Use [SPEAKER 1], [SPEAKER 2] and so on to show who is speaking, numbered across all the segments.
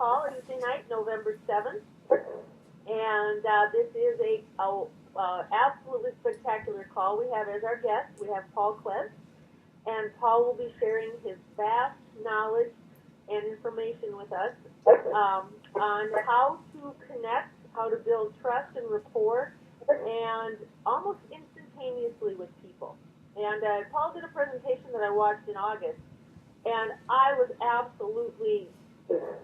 [SPEAKER 1] call Tuesday night, November 7th. And this is a absolutely spectacular call. We have as our guest, we have Paul Kless. And Paul will be sharing his vast knowledge and information with us on how to connect, how to build trust and rapport, and almost instantaneously with people. And Paul did a presentation that I watched in August, and I was absolutely,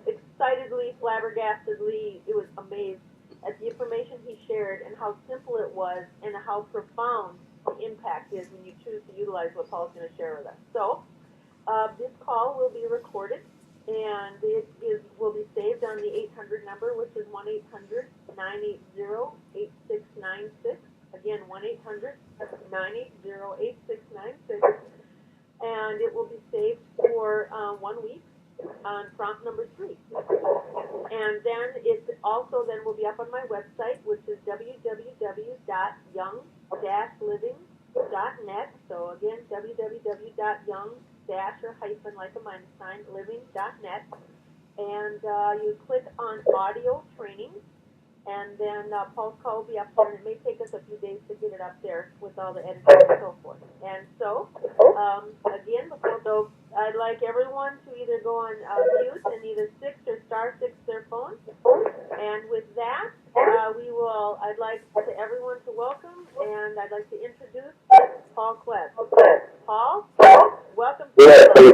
[SPEAKER 1] excitedly, flabbergastedly, it was amazed at the information he shared and how simple it was and how profound the impact is when you choose to utilize what Paul's going to share with us. So this call will be recorded, and it will be saved on the 800 number, which is 1-800-980-8696. Again, 1-800-980-8696. And it will be saved for 1 week on prompt number 3. And then it also then will be up on my website, which is www.young-living.net. So again, www.young-living.net. And you click on audio training, and then Paul's call will be up there, and it may take us a few days to get it up there with all the editing and so forth. And so, again, so I'd like everyone to either go on mute and either 6 or *6 their phone. And with that, I'd like to everyone to welcome, and I'd like to introduce Paul Kless. Paul, welcome to
[SPEAKER 2] the show.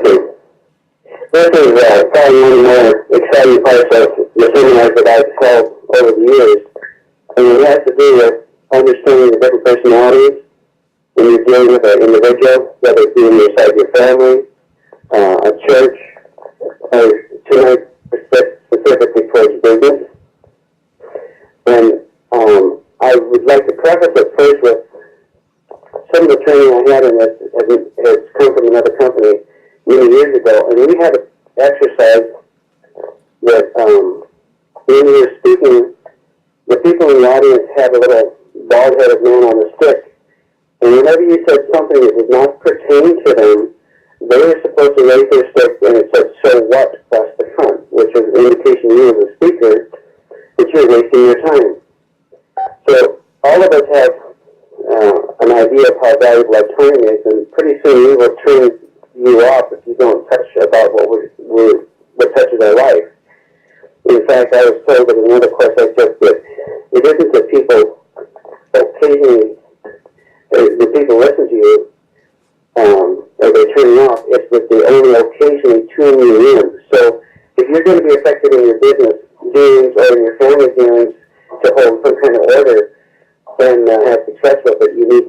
[SPEAKER 2] This is probably one of the more exciting parts of the seminars that I've held over the years. And it has to do with understanding the different personalities when you're dealing with an individual, whether it be inside your family, a church, or tonight specifically towards business. And I would like to preface it first with some of the training I had in this has come from another company many years ago, and we had an exercise that when you were speaking, the people in the audience had a little bald-headed man on a stick, and whenever you said something that did not pertain to them, they were supposed to raise their stick, and it said, "So what?" across the front, which was an indication you as a speaker that you're wasting your time. So all of us have an idea of how valuable our time is, and pretty soon we will turn you off if you don't touch about what touches our life. In fact, I was told in another course I took that it isn't that people occasionally, the people listen to you, or they turn you off, it's that they only occasionally tune you in. So if you're going to be effective in your business dealings or in your family dealings to hold some kind of order and have success with it, you need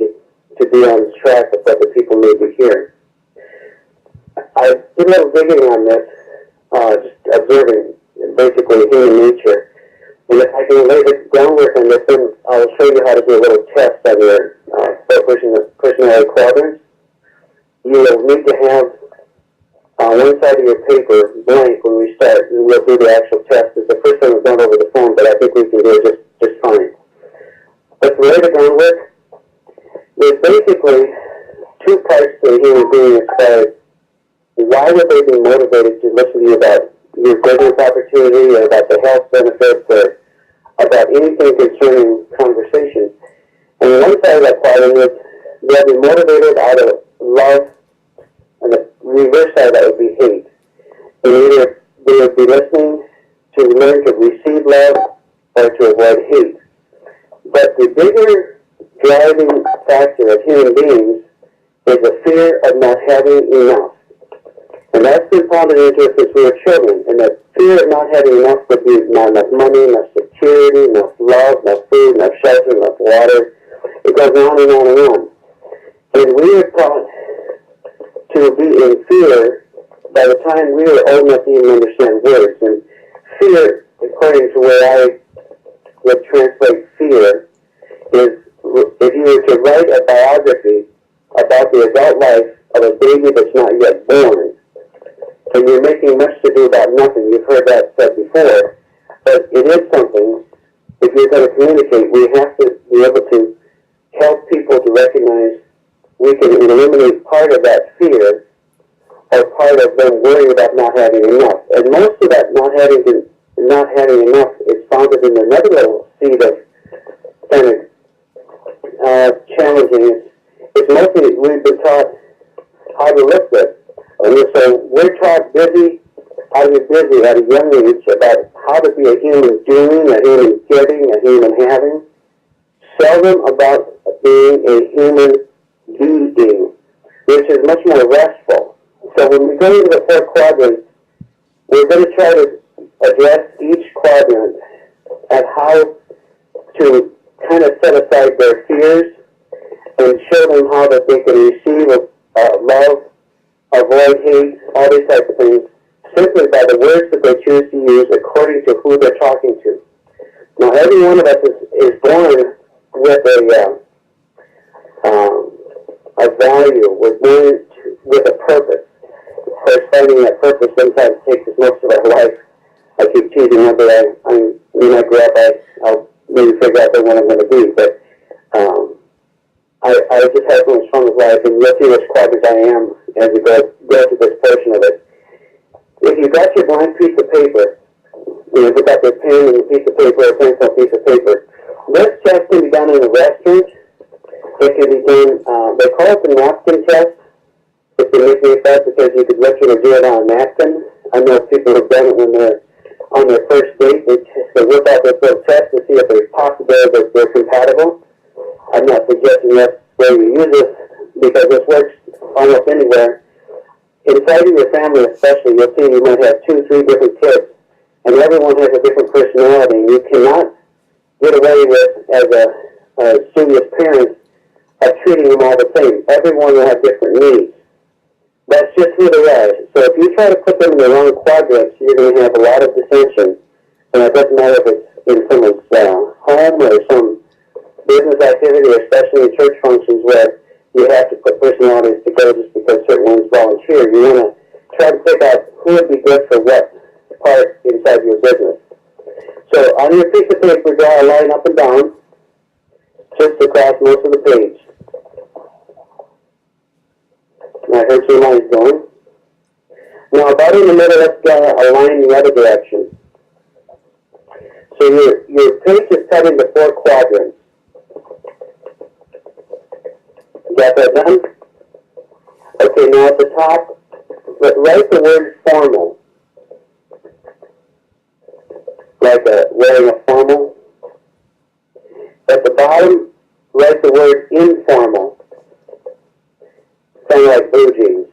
[SPEAKER 2] to be on track with what the people need to hear. I did a little digging on this, just observing basically human nature. And if I can lay the groundwork on this, then I'll show you how to do a little test on your personality quadrants. You will need to have one side of your paper blank when we start, and we'll do the actual test. It's the first time we've done over the phone, but I think we can do it just fine. But to lay the groundwork, there's basically 2 parts to a human being as far as why would they be motivated to listen to you about your business opportunity or about the health benefits or about anything concerning conversation. And one side of that quadrant is they'll be motivated out of love, and the reverse side of that would be hate. And either they would be listening to learn to receive love or to avoid hate. But the bigger driving factor of human beings is the fear of not having enough. And that's been founded into us since we were children. And that fear of not having enough would be not enough money, enough security, enough love, enough food, enough shelter, enough water. It goes on and on and on. And we were taught to be in fear by the time we were old enough to even understand words. And fear, according to where I would translate fear, is if you were to write a biography about the adult life of a baby that's not yet born, and you're making much to do about nothing. You've heard that said before, but it is something. If you're going to communicate, we have to be able to help people to recognize we can eliminate part of that fear or part of them worrying about not having enough. And most of that not having not having enough is founded in another little seed of kind of challenging. It's mostly we've been taught how to look good. And so we're taught how to be busy at a young age about how to be a human doing, a human giving, a human having. Seldom about being a human being, which is much more restful. So when we go into the 4 quadrants, we're going to try to address each quadrant at how to kind of set aside their fears and show them how that they can receive love, avoid hate, all these types of things, simply by the words that they choose to use according to who they're talking to. Now, every one of us is born with a value. We're born with a purpose. Of course, finding that purpose sometimes takes us most of our life. I keep teasing whether when I grow up, I'll maybe figure out what I'm going to be. But I just have so much fun with life, and you'll see which quadrant I am as we go through this portion of it. If you've got your blank piece of paper, you've got your pen and a piece of paper, a pencil, a piece of paper. This test can be done in a restaurant. It can be done, they call it the napkin test. It's a nickname test because you could literally do it on a napkin. I know people who've done it when they're on their first date. They work out this little test to see if there's possibility that they're compatible. I'm not suggesting that's where you use this because this works almost anywhere. Inside of your family especially, you'll see you might have 2, 3 different kids, and everyone has a different personality, and you cannot get away with, as a serious parent, of treating them all the same. Everyone will have different needs. That's just who they are. So if you try to put them in the wrong quadrants, you're going to have a lot of dissension. And it doesn't matter if it's in someone's home or some business activity, or especially in church functions where you have to put personalities together just because certain ones volunteer. You want to try to pick out who would be good for what part inside your business. So on your piece of paper, draw a line up and down, just across most of the page. I heard some lines going. Now about in the middle, let's draw a line the other direction. So your page is cut into 4 quadrants. Got that done? Okay, now at the top, write the word formal. Like wearing a formal. At the bottom, write the word informal. Kind of like blue jeans.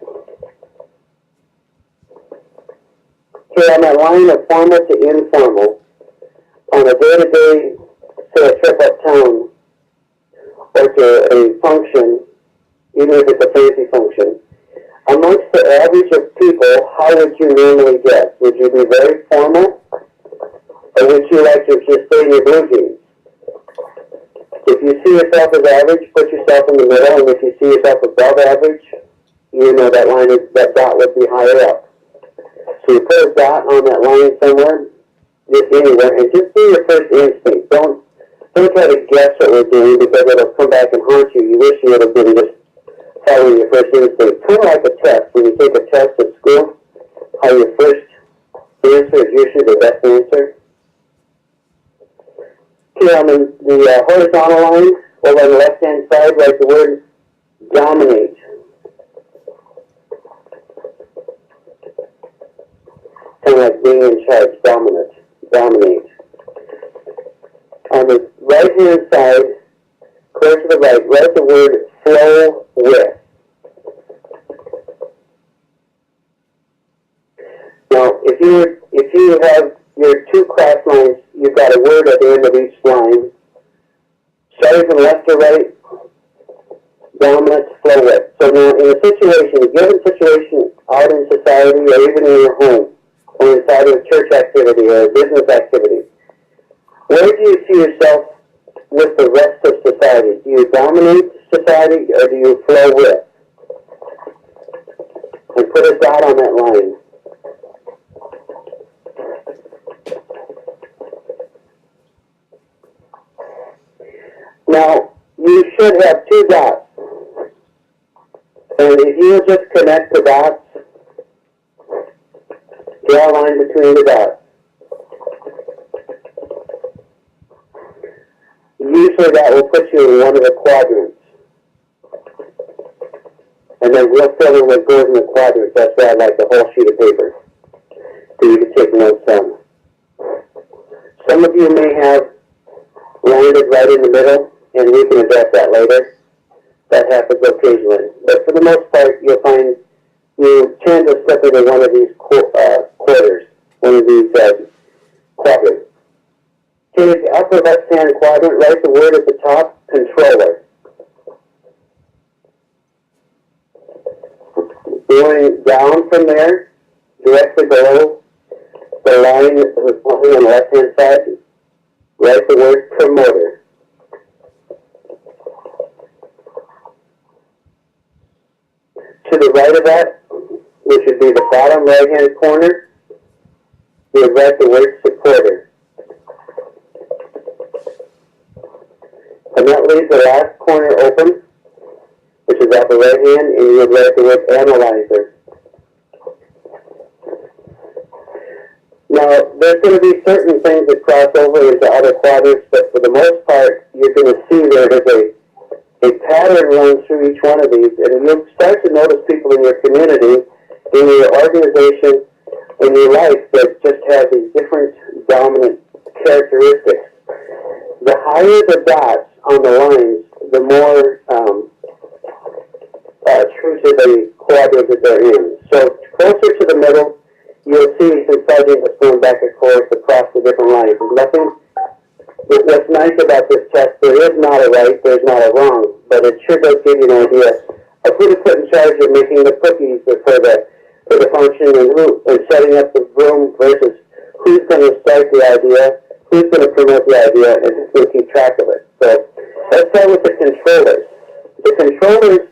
[SPEAKER 2] Okay, on that line of formal to informal, on a day-to-day, say a trip uptown, or to a function, even if it's a fancy function, amongst the average of people, how would you normally dress? Would you be very formal? Or would you like to just stay in your blue jeans? If you see yourself as average, put yourself in the middle, and if you see yourself above average, you know that dot would be higher up. So you put a dot on that line somewhere, just anywhere, and just do your first instinct. Don't try to guess what we're doing because it'll come back and haunt you. You wish you would have been just following your first instinct. Kind of like a test. When you take a test at school, how your first answer is usually the best answer. Okay, on the horizontal line, over on the left-hand side, write the word dominate. Kind of like being in charge, dominate. On the right-hand side, clear to the right, write the word flow with. Now, if you have your 2 cross lines, you've got a word at the end of each line. Starting from left to right, dominant, flow with. So now, in a given situation out in society or even in your home, or inside of a church activity or a business activity, where do you see yourself with the rest of society? Do you dominate society or do you flow with? And put a dot on that line. Now, you should have 2 dots. And if you just connect the dots, draw a line between the dots. Usually that will put you in one of the quadrants. And then we'll fill in what goes in the quadrants. That's why I like the whole sheet of paper, so you can take notes on. Some of you may have landed right in the middle, and we can address that later. That happens occasionally. But for the most part, you'll find you tend to step into one of these quarters, one of these quadrants. Okay, the upper left-hand quadrant, write the word at the top, controller. Going down from there, directly below the line that was pointing on the left-hand side, write the word promoter. To the right of that, which would be the bottom right-hand corner, you would write the word supporter. And that leaves the last corner open, which is at the right hand, and you would write the word analyzer. Now, there's going to be certain things that cross over into other quadrants, but for the most part, you're going to see there is a pattern runs through each one of these, and you'll start to notice people in your community, in your organization, in your life that just have these different dominant characteristics. The higher the dots on the lines, the more true to the quadrant that they're in. So closer to the middle, you'll see some fudging that's going back and forth across the different lines. There's nothing. What's nice about this test, there is not a right, there's not a wrong, but it sure does give you an idea of who to put in charge of making the cookies for the function, and setting up the room versus who's going to start the idea, who's going to promote the idea, and who's going to keep track of it. So let's start with the controllers. The controllers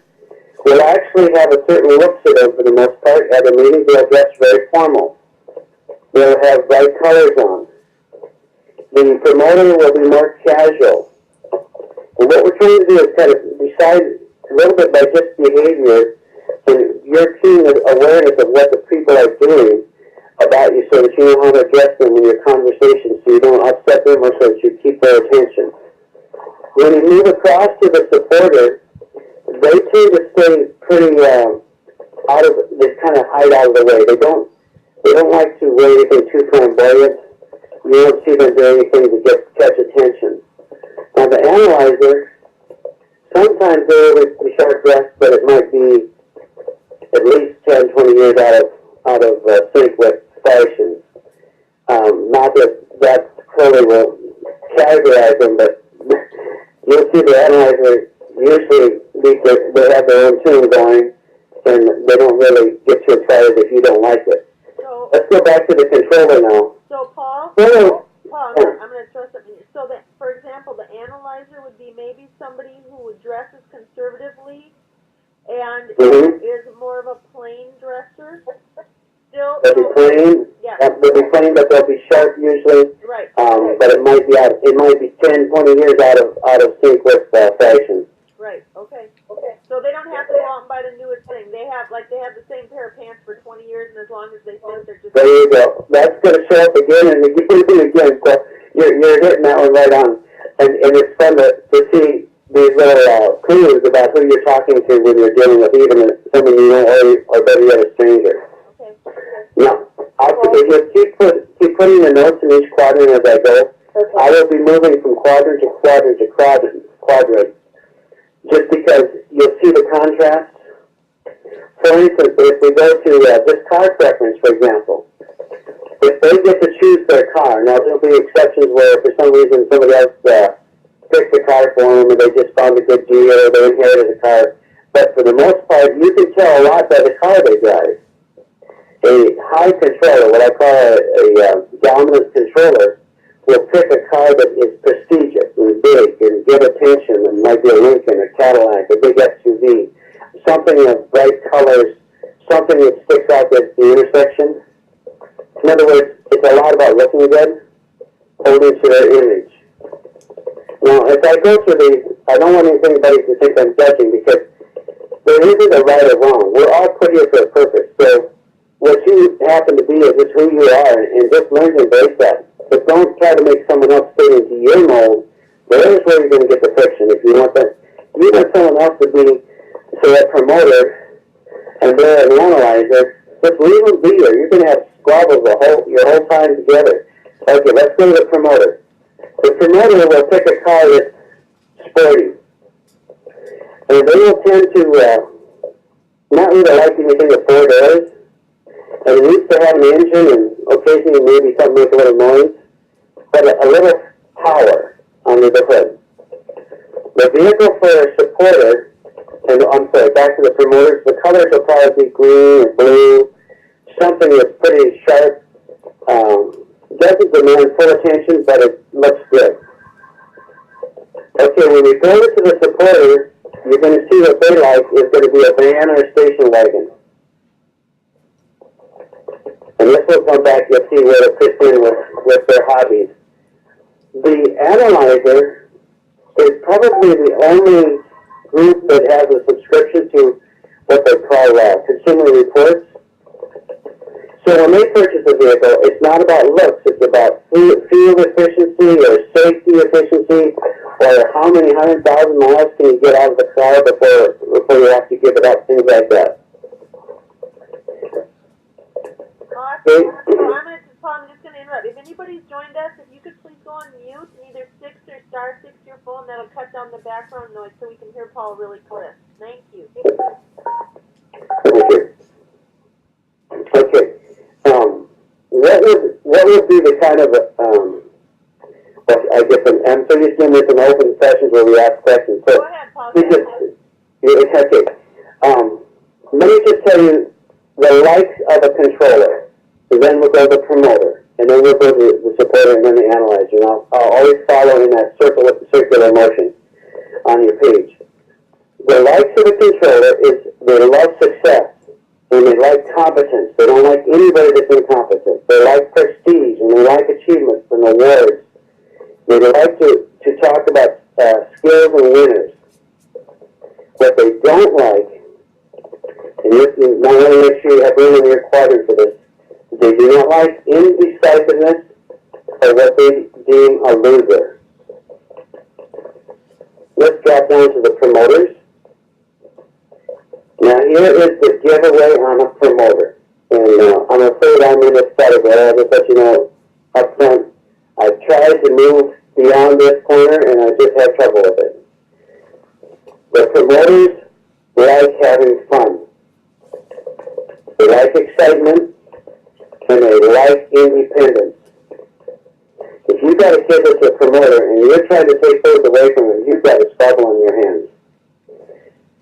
[SPEAKER 2] will actually have a certain look to them for the most part. At a meeting, they'll dress very formal. They'll have bright colors on. The promoter will be more casual. And what we're trying to do is kind of decide a little bit by just behavior and your keen awareness of what the people are doing about you, so that you know how to address them in your conversation, so you don't upset them or so that you keep their attention. When you move across to the supporter, they tend to stay pretty they kind of hide out of the way. They don't like to wear anything too flamboyant. You don't see them do anything to catch attention. Now the analyzer, sometimes they're really sharp dressed, but it might be at least 10, 20 years out of sync with fashion. Not that clearly will categorize them, but you'll see the analyzer usually they have their own tune going, and they don't really get too excited if you don't like it.
[SPEAKER 1] So,
[SPEAKER 2] let's go back to the controller now.
[SPEAKER 1] So Paul, I'm going to throw something. So that, for example, the analyzer would be maybe somebody who dresses conservatively and is more of a plain dresser. Still,
[SPEAKER 2] they'll be plain.
[SPEAKER 1] Yeah.
[SPEAKER 2] They'll be plain, but they'll be sharp usually.
[SPEAKER 1] Right.
[SPEAKER 2] But it might be 10, 20 years out of sync with fashion.
[SPEAKER 1] Right. Okay. So they don't have to go out and buy the newest thing. They have the same pair of pants for 20 years, and as long as they fit, they're just.
[SPEAKER 2] There you go. That's going to show up again and again and again. So you're hitting that one right on, and it's fun to see these little clues about who you're talking to when you're dealing with even someone you know or better yet a stranger.
[SPEAKER 1] Okay.
[SPEAKER 2] Now, if you keep putting the notes in each quadrant as I go, I will be moving from quadrant to quadrant to quadrant. Just because you'll see the contrast. For instance, if we go to this car preference, for example, if they get to choose their car, now there'll be exceptions where for some reason somebody else picked the car for them and they just found a good deal or they inherited the car. But for the most part, you can tell a lot by the car they drive. A high controller, what I call a dominant controller, will pick a car that is prestigious and big and give attention, and might be a Lincoln, a Cadillac, a big SUV, something of bright colors, something that sticks out at the intersection. In other words, it's a lot about looking good, holding to their image. Now, if I go through these, I don't want anybody to think I'm judging, because there isn't a right or wrong. We're all put here for a purpose. So what you happen to be is just who you are, and just learn to embrace that. But don't try to make someone else fit into your mold There's where you're going to get the friction. If you want that, you want someone else to be, say, a promoter, and they're an analyzer, just leave them be there. You're going to have squabbles your whole time together. Okay, let's go to the promoter. The promoter will pick a car that's sporty, and they will tend to not really like anything with 4 doors, and it needs to have an engine and occasionally maybe something make a little noise, but a little power under the hood. The vehicle for a supporter, and I'm sorry, back to the promoters, the colors will probably be green or blue, something that's pretty sharp. Doesn't demand full attention, but it looks good. Okay, when you go to the supporter, you're going to see what they like is going to be a van or a station wagon. And this will come back, you'll see where it fits in with their hobbies. The analyzer is probably the only group that has a subscription to what they call consumer reports. So when they purchase a vehicle, it's not about looks, it's about fuel efficiency or safety efficiency, or how many 100,000 miles can you get out of the car before you have to give it up, things like that.
[SPEAKER 1] Awesome. So I'm just going to interrupt. If anybody's joined us, if you could please go on mute and either 6 or star 6 your phone, that'll cut down the background noise so we can hear Paul really clear. Thank you.
[SPEAKER 2] Okay. What would be the kind of I guess I'm so used to this an open sessions where we ask questions. So
[SPEAKER 1] go ahead, Paul.
[SPEAKER 2] Okay. Let me just tell you the likes of a controller. So then we'll go to the promoter, and then we'll go to the supporter, and then the analyzer. And I'll always follow in that circular motion on your page. The likes of a controller is they love success, and they like competence. They don't like anybody that's incompetent. They like prestige, and they like achievements and awards. They like to talk about skills and winners. What they don't like, and this is not only make sure you have room in your quadrant for this, they do not like indecisiveness or what they deem a loser. Let's drop down to the promoters. Now here is the giveaway on a promoter. And I'm afraid I'm in this category. I'll just let you know up front. I've tried to move beyond this corner and I just have trouble with it. The promoters like having fun. They like excitement and they like independence. If you've got a kid that's a promoter and you're trying to take those away from him, you've got a struggle on your hands.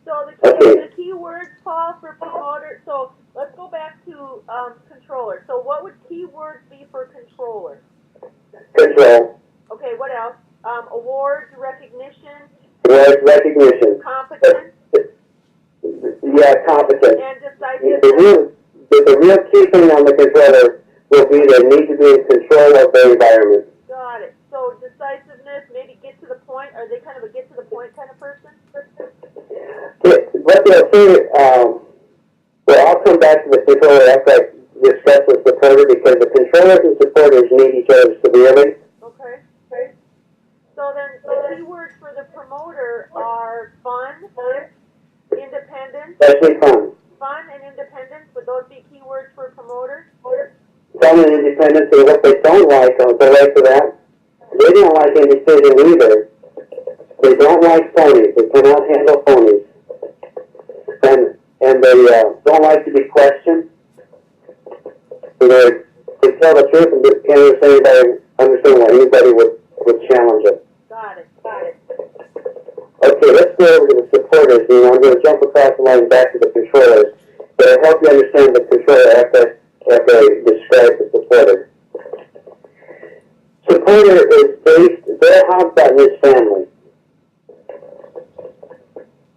[SPEAKER 1] So the key words, Paul, for promoter, so let's go back to controller. So what would key words be for controller?
[SPEAKER 2] Control.
[SPEAKER 1] Okay, what else? Awards, recognition.
[SPEAKER 2] Awards, recognition.
[SPEAKER 1] Competence.
[SPEAKER 2] Yeah, competence.
[SPEAKER 1] And decisiveness.
[SPEAKER 2] The real key thing on the controller will be they need to be in control of their environment.
[SPEAKER 1] Got it. So decisiveness, maybe get to the point. Are they kind of a get to the point kind of person?
[SPEAKER 2] What they'll say, well, I'll come back to the controller after I discuss the supporter because the controllers and supporters need each other severely.
[SPEAKER 1] Okay. So then the key words for the promoter are fun, independence.
[SPEAKER 2] Especially fun.
[SPEAKER 1] Fun and independence, would those be key words for promoter?
[SPEAKER 2] Fun and independence, and what they don't like, I'll go right to that. They don't like indecision either. They don't like phonies. They cannot handle phonies. And they don't like to be questioned. So they tell the truth and just can't understand why anybody would challenge it.
[SPEAKER 1] Got it.
[SPEAKER 2] Okay, let's go over to the supporters. And I'm going to jump across the line back to the controllers. But I'll help you understand the controller after I describe the supporter. Supporter is based, their hot button is family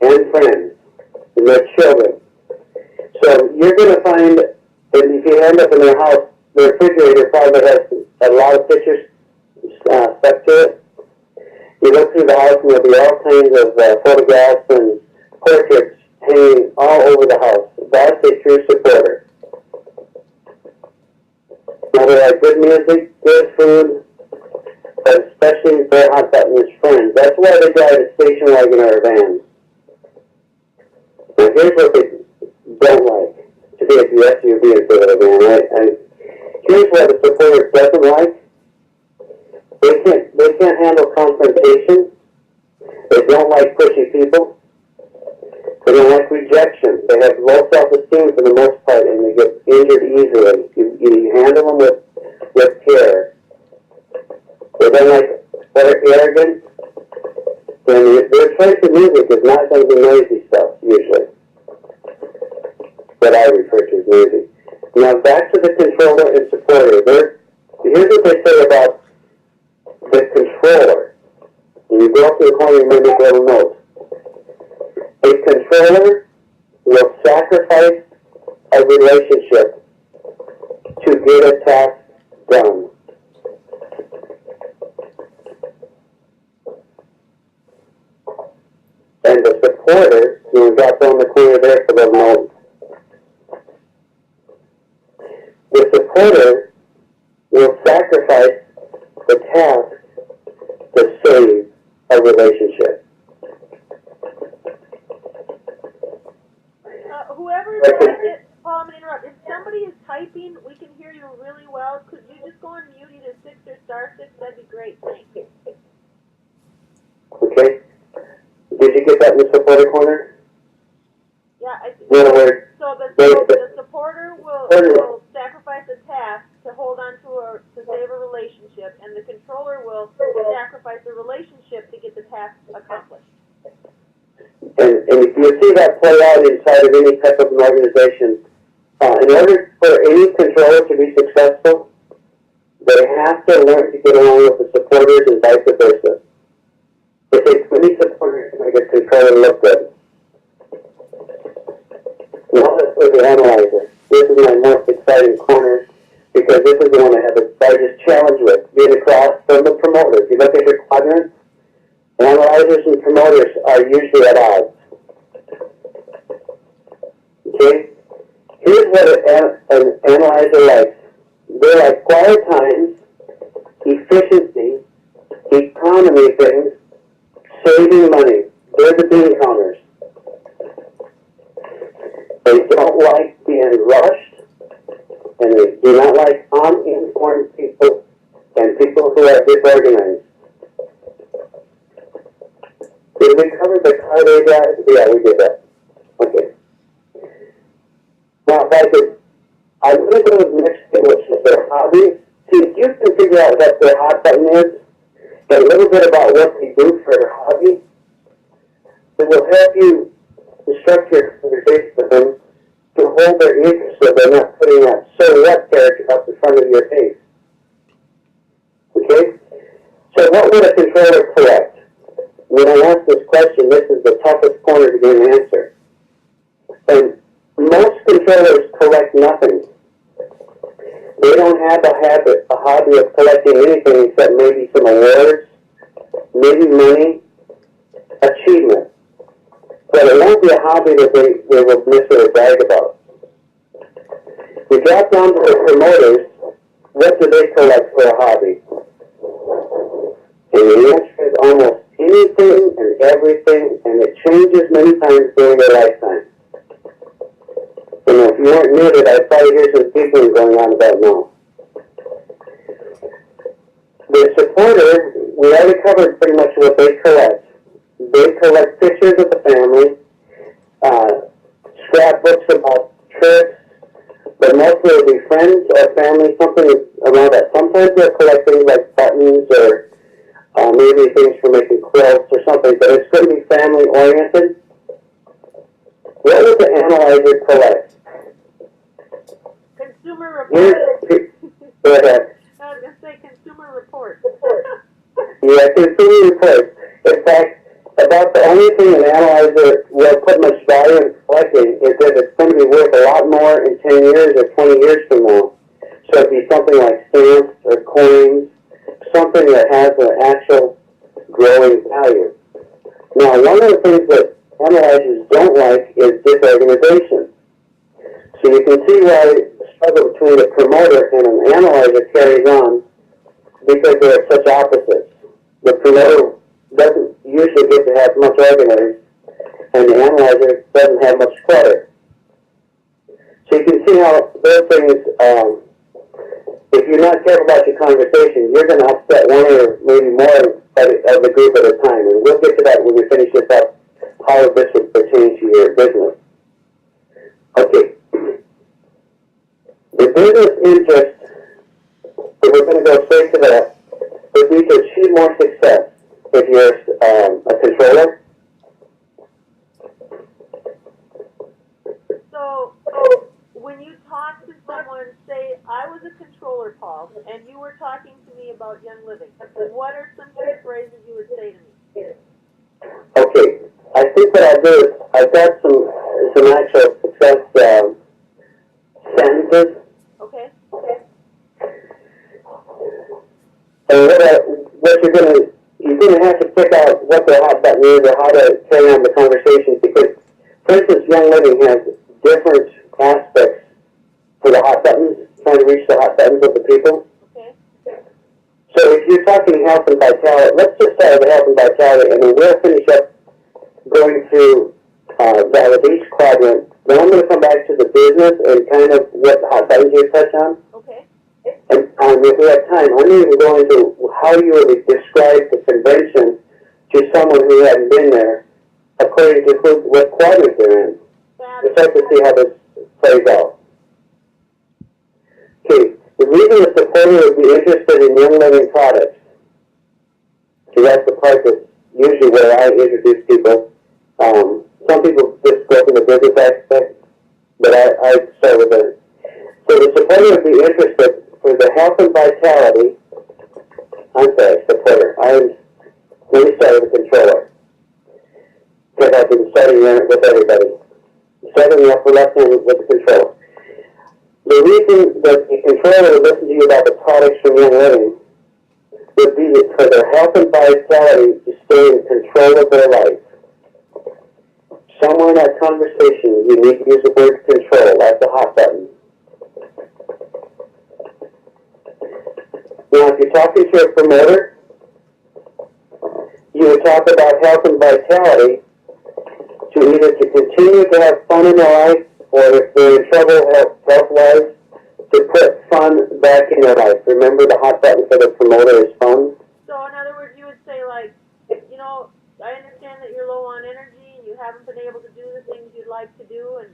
[SPEAKER 2] and friends and their children. So you're going to find that if you end up in their house, the refrigerator probably has a lot of pictures stuck to it. You look through the house and there'll be all kinds of photographs and portraits hanging all over the house. That's a true supporter. Now they like good music, good food, but especially their hot button is friends. That's why they drive a station wagon or a van. Now here's what they don't like. Today it's the SUV instead of a van, right? And here's what the supporter doesn't like. They can't handle confrontation. They don't like pushy people. They don't like rejection. They have low self-esteem for the most part, and they get injured easily. You handle them with care. They don't like arrogance. And their choice of music is not going to be noisy stuff, usually. What I refer to as noisy. Now back to the controller and supporter. Here's what they say about the controller. When you go up to the corner, you may make a little note. A controller will sacrifice a relationship to get a task done. And the supporter, you got on the corner there for the note. The supporter will sacrifice the task to save a relationship.
[SPEAKER 1] Whoever is typing it, Paul, I'm going to interrupt. If somebody is typing, we can hear you really well. Could you just go on mute either 6 or *6? That'd be great. Thank you.
[SPEAKER 2] Okay. Did you get that in the supporter corner?
[SPEAKER 1] Yeah, I think.
[SPEAKER 2] In other words,
[SPEAKER 1] so the supporter will sacrifice a task to hold on to save a relationship, and the controller will sacrifice a relationship to get the task accomplished.
[SPEAKER 2] And you see that play out inside of any type of an organization. In order for any controller to be successful, they have to learn to get along with the supporters and vice versa. It takes many supporters to make a controller look good. Now let's look at analyzer. This is my most exciting corner because this is the one I have the largest challenge with, being across from the promoter. If you look at your quadrant, analyzers and promoters are usually at odds. Okay? Here's what an analyzer likes. They like quiet times, efficiency, economy things, saving money. They're the bean counters. They don't like being rushed, and they do not like uninformed people and people who are disorganized. Did we cover the card A guys? Yeah, we did that. Okay. Now, if I could, I'm going to go to the next thing, which is their hobbies. See, if you can figure out what their hot button is, and a little bit about what they do for their hobby, it will help you instruct your conversation with them to hold their interest so they're not putting that so what character up in front of your face. Okay? So what would a controller collect? When I ask this question, this is the toughest corner to get an answer. And most controllers collect nothing. They don't have a hobby of collecting anything except maybe some awards, maybe money, achievement. But it won't be a hobby that they will necessarily brag about. We drop down to the promoters. What do they collect for a hobby? And the answer is almost anything and everything, and it changes many times during their lifetime. And if you weren't muted, I'd probably hear some giggling going on about now. The supporter, we already covered pretty much what they collect. They collect pictures of the family, scrapbooks about trips, but mostly it'll be friends or family, something around that. Sometimes they'll collect things like buttons or maybe things for making quilts or something, but it's going to be family-oriented. What would the analyzer collect?
[SPEAKER 1] Consumer reports.
[SPEAKER 2] Go ahead.
[SPEAKER 1] I was going to say consumer reports.
[SPEAKER 2] Yeah, consumer reports. In fact, about the only thing an analyzer will put much value in collecting is that it's going to be worth a lot more in 10 years or 20 years from now. So it'd be something like stamps or coins, something that has an actual growing value. Now, one of the things that analyzers don't like is disorganization. So you can see why the struggle between a promoter and an analyzer carries on. because they're such opposites. The promoter doesn't usually get to have much organized, and the analyzer doesn't have much clutter. So you can see how those things, if you're not careful about your conversation, you're going to upset one or maybe more of the group at a time. And we'll get to that when we finish this up, how this would pertain to your business. Okay. The business interest, if we're going to go straight to that, would be to achieve more success if you're a controller.
[SPEAKER 1] So, when you talk to someone, say, I was a controller, Paul, and you were talking to me about Young Living, what are some key phrases you would say to me?
[SPEAKER 2] Okay, I think what I'll do is I've got some actual success sentences.
[SPEAKER 1] Okay.
[SPEAKER 2] And what you're gonna have to pick out what the hot button is or how to carry on the conversation, because, for instance, Young Living has different aspects for the hot buttons, trying to reach the hot buttons of the people.
[SPEAKER 1] Okay.
[SPEAKER 2] So if you're talking health and vitality, let's just start with health and vitality, and then we'll finish up going through that with each quadrant. Then I'm going to come back to the business and kind of what the hot buttons you touch on.
[SPEAKER 1] Okay.
[SPEAKER 2] And if we have time, I'm going to go into how you would describe the convention to someone who hadn't been there, according to what quadrant they're in. To start to see how this plays out. Okay, the reason the supporter would be interested in Young Living products, because that's the part that's usually where I introduce people. Some people just go from the business aspect, but I start with it. So the supporter would be interested for the health and vitality. I'm sorry, supporter. Let me start with the controller, because I've been studying with everybody. Starting in the upper left hand with the controller. The reason that the controller would listen to you about the products from Young Living would be that for their health and vitality to stay in control of their life. Somewhere in that conversation, you need to use the word control, like the hot button. Now, if you're talking to a promoter, you would talk about health and vitality to either to continue to have fun in their life, or if they're in trouble health-wise, to put fun back in their life. Remember, the hot button for the promoter is fun.
[SPEAKER 1] So, in other words, you would say, like, you know, I understand that you're low on energy and you haven't been able to do the things you'd like to do, and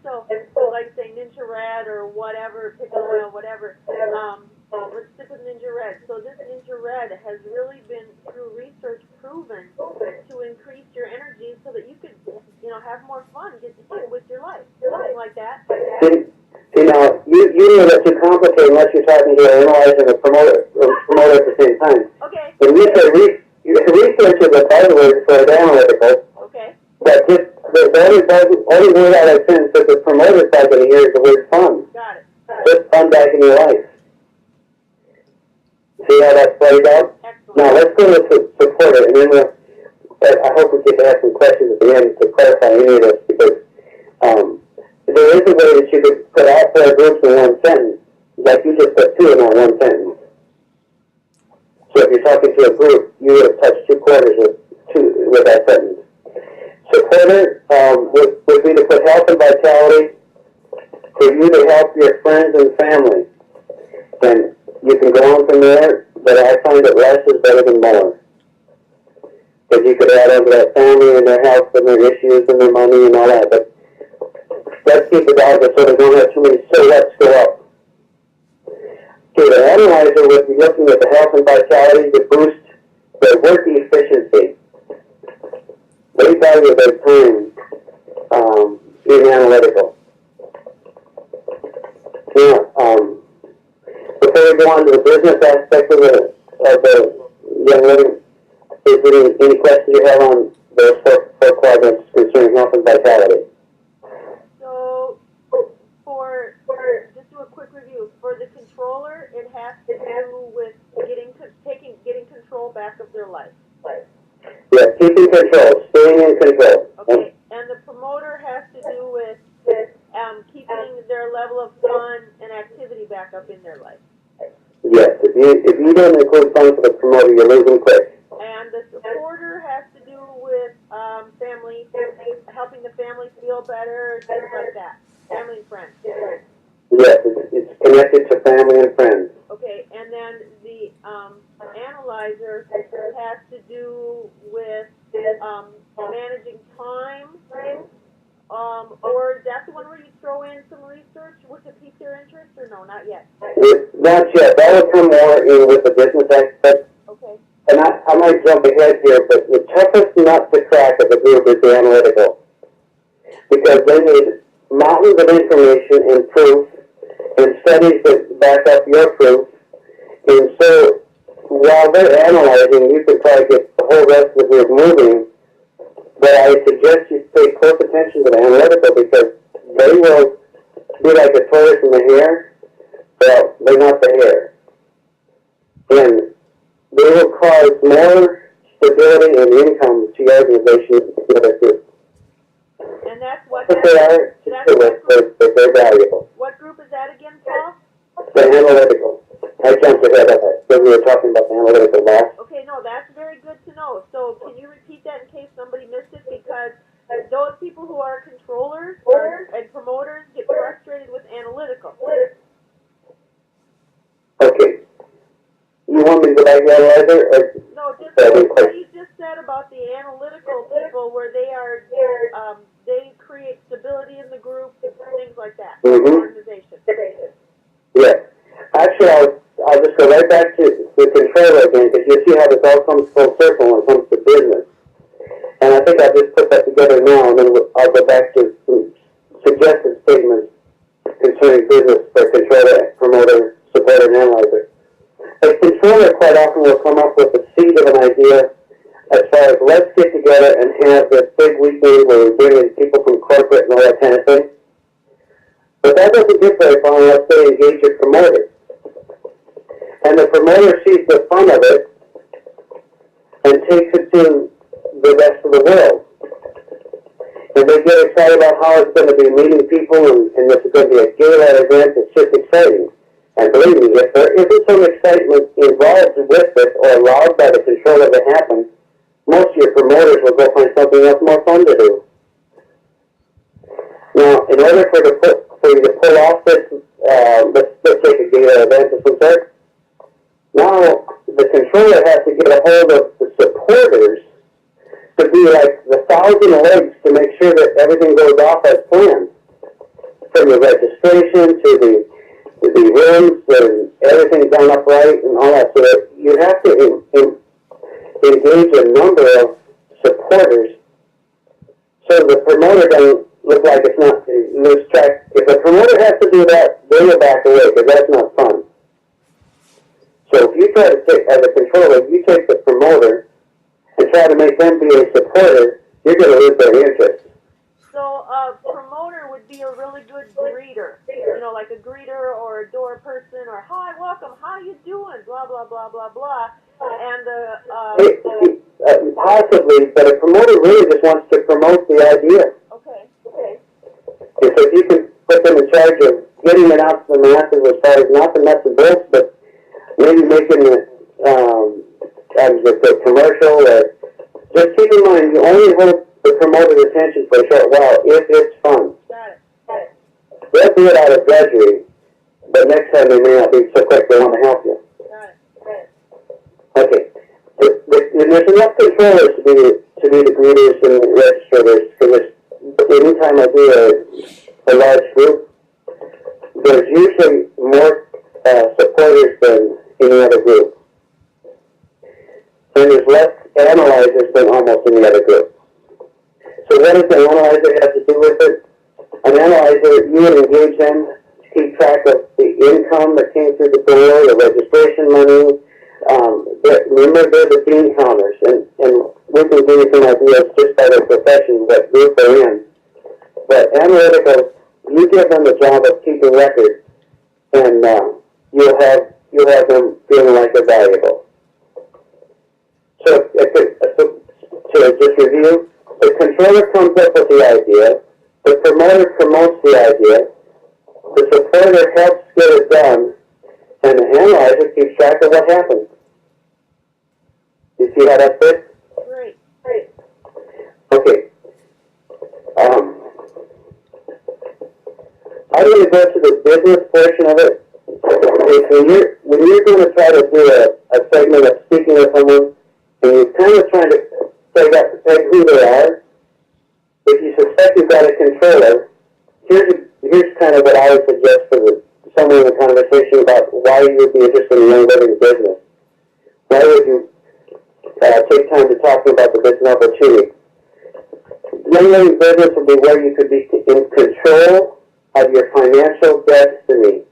[SPEAKER 1] so like say Ninja Red or whatever, pick an oil, whatever. Let's stick with Ninja Red. So this Ninja Red has really been through research proven to increase your energy so that you could, you know, have more fun with your life, something like that.
[SPEAKER 2] See now, you know that's too complicated unless you're talking to an analyzer and a promoter at the same time.
[SPEAKER 1] Okay.
[SPEAKER 2] And research is a buzzword for an analytical.
[SPEAKER 1] Okay.
[SPEAKER 2] But just the only word out of sentence that the promoter side going to hear is the word fun.
[SPEAKER 1] Got it.
[SPEAKER 2] Put fun back in your life. See how that plays out?
[SPEAKER 1] Excellent.
[SPEAKER 2] Now let's go to support it, and then I hope we get to have some questions at the end to clarify any of this, because there is a way that you could put all four groups in one sentence, like you just put two in that one sentence. So if you're talking to a group, you would have touched two quarters with that sentence. Supporter would be to put health and vitality for you to help your friends and family. And you can go on from there, but I find that less is better than more. Because you could add on to that family and their health and their issues and their money and all that. But let's keep it down so they don't have too many so let's go up. Okay, the analyzer would be looking at the health and vitality to boost their work efficiency. They value their time being analytical. Now, before we go on to the business aspect of the Young Living, is there any questions you have on those four quadrants concerning health and vitality?
[SPEAKER 1] So, for just do a quick review. For the controller, it has to do with getting control back of their life.
[SPEAKER 2] Yeah, keeping control, staying in control.
[SPEAKER 1] Okay, and the promoter has to do with keeping their level of fun and activity back up in their life.
[SPEAKER 2] Yes, If you don't include funds for the promoter, you're losing quick.
[SPEAKER 1] And the supporter has to do with family, helping the family feel better, things like that. Family and friends.
[SPEAKER 2] Yes, it's connected to family and friends.
[SPEAKER 1] Okay, and then the analyzer has to do with managing time, or is that the one where you throw in some research to pique their interest, or no, not yet?
[SPEAKER 2] Not yet. That will come more in with the business aspect.
[SPEAKER 1] Okay.
[SPEAKER 2] And I might jump ahead here, but the toughest nut to crack of the group is the analytical. Because they need mountains of information and proof and studies that back up your proof. And so while they're analyzing, you can probably get the whole rest of the group moving. But I suggest you pay close attention to the analytical because they will be like a tortoise in the hair. Well, they're not the hair. And they will cause more stability and income to your organization than the other group.
[SPEAKER 1] And that's what
[SPEAKER 2] But they are, they're valuable.
[SPEAKER 1] What group is that again, Paul?
[SPEAKER 2] The analytical. I jumped ahead of it because we were talking about the analytical last.
[SPEAKER 1] Okay, no, that's very good to know. So can you repeat that in case somebody missed it? Because those people who are controllers and promoters get frustrated with analytical.
[SPEAKER 2] Okay. You want me to go back to the analyzer? Or
[SPEAKER 1] no, just what you just said about the analytical people where they are, they create stability in the group, things like that, organization.
[SPEAKER 2] Yes. Actually, I'll just go right back to the controller again because you see how this all comes full circle when it comes to business. And I think I'll just put that together now and then I'll go back to some suggested statements concerning business for controller, promoter, supporter, and analyzer. A controller quite often will come up with the seed of an idea as far as let's get together and have this big weekend where we bring in people from corporate and all that kind of thing. But that doesn't get very far unless they engage a promoter. And the promoter sees the fun of it and takes it to the rest of the world. And they get excited about how it's going to be meeting people and this is going to be a gala event. It's just exciting. And believe me, if there isn't some excitement involved with it or allowed by the controller to happen, most of your promoters will go find something else more fun to do. Now, in order for you to pull off this, let's take a gala event of some sort, now the controller has to get a hold of the supporters to be like the 1,000 legs to make sure that everything goes off as planned. From the registration to the rooms and everything done up right and all that. So you have to engage a number of supporters so the promoter doesn't look like it's not lose track. If a promoter has to do that, they will back away because that's not fun. So if you try to take, as a controller, if you take the promoter and try to make them be a supporter, you're going to lose their interest.
[SPEAKER 1] So a promoter would be a really good greeter, like a greeter or a door person or hi, welcome, how you doing, blah, blah, blah, blah, blah. And
[SPEAKER 2] possibly, but a promoter really just wants to promote the idea.
[SPEAKER 1] Okay.
[SPEAKER 2] If you can put them in charge of getting it out to the masses as far as not the nuts and bolts, but maybe making the commercial, or just keep in mind, you only hold the promoter's attention for a short while if it's fun.
[SPEAKER 1] Got it.
[SPEAKER 2] They'll do it out of drudgery, but next time they may not be so quick they want to help you.
[SPEAKER 1] Got it.
[SPEAKER 2] Okay. There's enough controllers to be the greeters and registrators, because anytime I do a large group, there's usually more supporters than any other group. And there's less analyzers than almost any other group. So what does the analyzer have to do with it? An analyzer, you would engage them to keep track of the income that came through the door, the registration money. Remember, they're the bean counters, and we can give you some ideas just by their profession, what group they're in. But analytical, you give them the job of keeping records, and you'll have them feeling like they're valuable. So, to just review, the controller comes up with the idea, the promoter promotes the idea, the supporter helps get it done, And the analyzer keeps track of what happened. You see how that fits?
[SPEAKER 1] Great.
[SPEAKER 2] Okay. I'm going to go to the business portion of it. When you're going to try to do a segment of speaking with someone, and you're kind of trying to peg who they are, if you suspect you've got a controller, here's kind of what I would suggest for someone in the conversation about why you would be interested in Young Living business. Why would you take time to talk about the business opportunity? Young Living business would be where you could be in control of your financial destiny.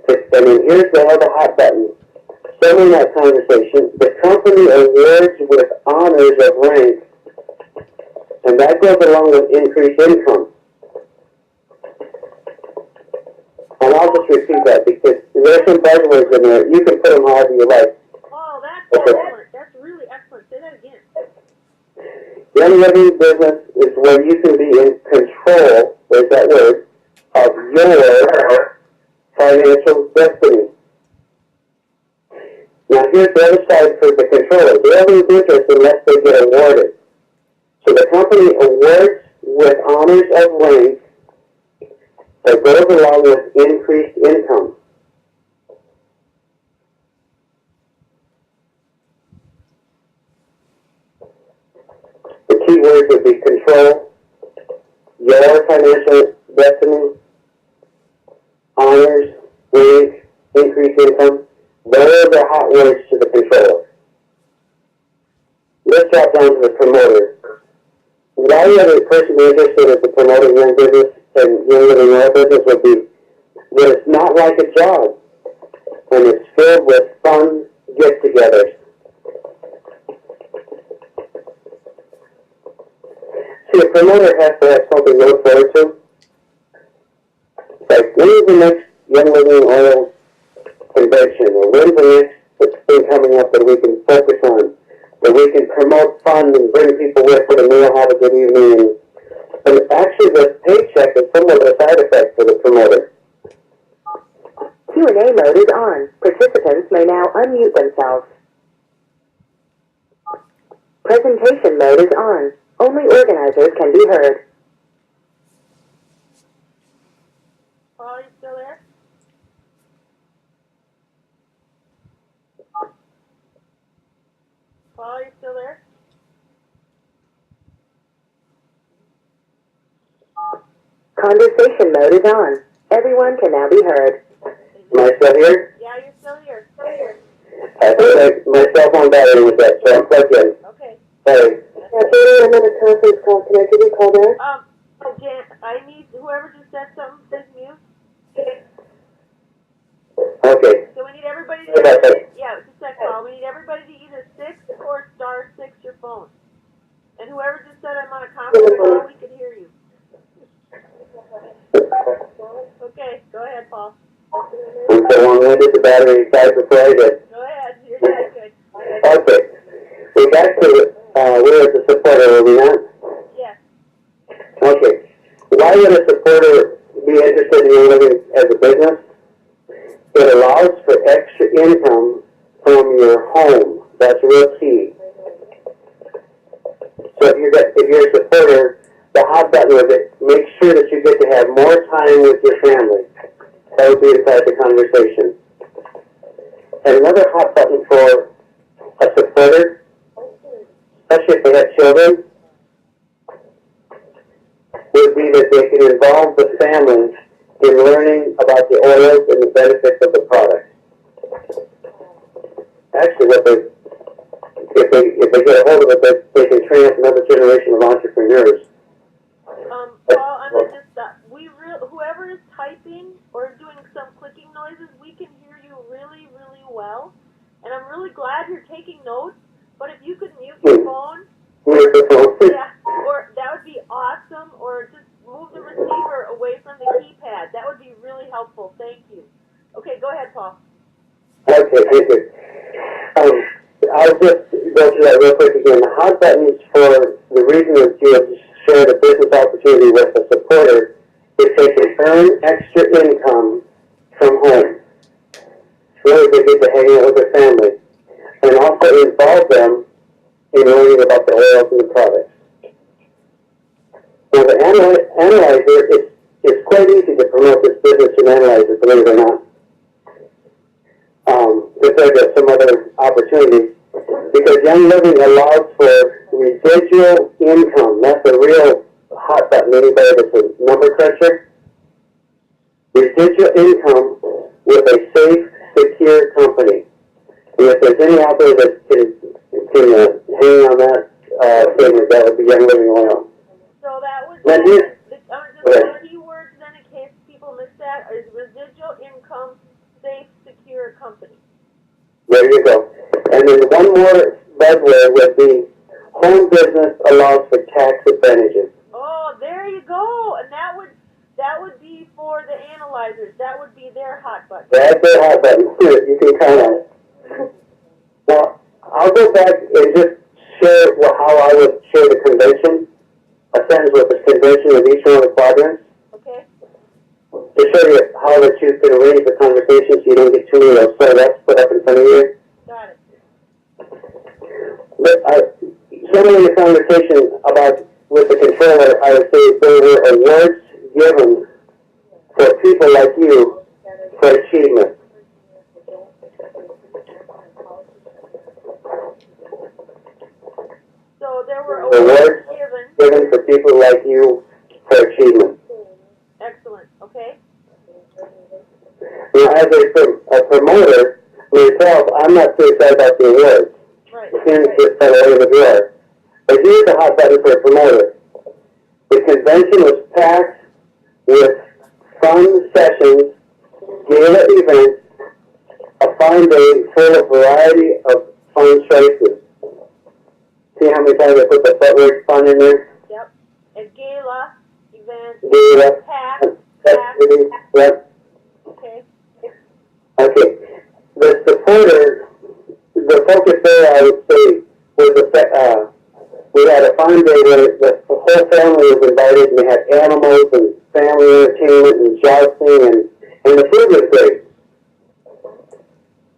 [SPEAKER 2] And then here's the other hot button. Starting that conversation, the company awards with honors of rank, and that goes along with increased income. And I'll just repeat that because there's some buzzwords in there. You can put them however you like.
[SPEAKER 1] Oh, that's excellent. That's really excellent. Say that again.
[SPEAKER 2] Young Living business is where you can be in control, there's that word, of your financial destiny. Now here's the other side for the controller. They don't lose interest unless they get awarded. So the company awards with honors of rank that goes along with increased income. The key words would be control, your financial destiny, honors, rank, increased income. Those are the hot words to the controller. Let's drop down to the promoter. Why would a person be interested in the promoting young business and Young Living oil business would be that it's not like a job, and it's filled with fun get-togethers. See, a promoter has to have something to look forward to. Like, when's the next Young Living oil convention, or when's the next thing coming up that we can focus on, that we can promote fun and bring people with for the meal, have a good evening. And actually, the paycheck is somewhat a side effect for the promoter.
[SPEAKER 3] Q&A mode is on. Participants may now unmute themselves. Presentation mode is on. Only organizers can be heard.
[SPEAKER 1] Paul, are you still there? Paul, are you still there?
[SPEAKER 3] Conversation mode is on. Everyone can now be heard.
[SPEAKER 2] Am I still here?
[SPEAKER 1] Yeah, you're still here.
[SPEAKER 2] I think my cell phone battery was dead, so I'm plugged in.
[SPEAKER 1] Okay.
[SPEAKER 2] Sorry.
[SPEAKER 3] Cherie, I'm on a conference call. Can I give you a call back?
[SPEAKER 1] Jan, I need whoever just said something, please mute.
[SPEAKER 2] Okay.
[SPEAKER 1] So we need everybody to
[SPEAKER 2] Okay.
[SPEAKER 1] yeah, it's a sec call. We need everybody to either 6 or *6 your phone. And whoever just said I'm on a conference call, we can hear you. Okay, go ahead, Paul.
[SPEAKER 2] I'm so long-winded, the battery died before I did.
[SPEAKER 1] Go ahead. You're doing good.
[SPEAKER 2] Okay. We got to, we're at the supporter, are we not?
[SPEAKER 1] Yes.
[SPEAKER 2] Okay. Why would a supporter be interested in Young Living as a business? It allows for extra income from your home. That's real key. So if you're a supporter, the hot button with it, make sure that you get to have more time with your family. That would be inside the conversation. And another hot button for a supporter, especially if they have children, would be that they can involve the families in learning about the oils and the benefits of the product. Actually, if they get a hold of it, they can train up another generation of entrepreneurs.
[SPEAKER 1] Paul, I'm gonna just whoever is typing or doing some clicking noises, we can hear you really, really well. And I'm really glad you're taking notes. But if you could mute your phone, yeah, or that would be awesome. Or just move the receiver away from the keypad. That would be really helpful. Thank you. Okay, go ahead, Paul.
[SPEAKER 2] Okay, thank you. I'll just go through that real quick again. The hot buttons for the reason that you have shared a business opportunity with a supporter is they can earn extra income from home. really they get to hang out with their family, and also involve them in learning about the oils and the products. Now, the analyzer, it's quite easy to promote this business in analyzer, believe it or not, compared to some other opportunities, because Young Living allows for residual income. That's a real hot button. Anybody that's a number cruncher? Residual income with a safe, secure company. And if there's any out there that can hang on that statement, that would be Young Living Oil.
[SPEAKER 1] So that was
[SPEAKER 2] Then
[SPEAKER 1] just
[SPEAKER 2] here's-
[SPEAKER 1] the keywords then in case people miss that is residual income, safe, secure company.
[SPEAKER 2] There you go. And then one more buzzword would be home business allows for tax advantages.
[SPEAKER 1] Oh, there you go. And that would be for the analyzers. That would be their hot button.
[SPEAKER 2] That's their hot button. You can count on it. Now, I'll go back and just share how I would share the convention, a sentence with the convention of each one of the quadrants,
[SPEAKER 1] Okay?
[SPEAKER 2] to show you how that you can arrange the conversation so you don't get too many of those startups put up in front of you.
[SPEAKER 1] Got it.
[SPEAKER 2] But similar in the conversation about with the controller, I would say there were awards given for people like you for achievement.
[SPEAKER 1] So there were
[SPEAKER 2] Awards
[SPEAKER 1] given.
[SPEAKER 2] given for people like you for achievement.
[SPEAKER 1] Excellent. Okay?
[SPEAKER 2] Now, as a promoter myself, I'm not too excited about the awards.
[SPEAKER 1] Right.
[SPEAKER 2] Seems to fell away in the drawer. But here's the hot button for a promoter. The convention was packed with fun sessions, gala events, a fine day full of variety of fun choices. See how many times I put the word fun in there?
[SPEAKER 1] Yep. A gala event.
[SPEAKER 2] Gala.
[SPEAKER 1] Pack.
[SPEAKER 2] Yep.
[SPEAKER 1] Okay.
[SPEAKER 2] Okay. The supporter, the focus there, I would say, was we had a fun day where the whole family was invited, and we had animals and family entertainment and jousting, and the food was great.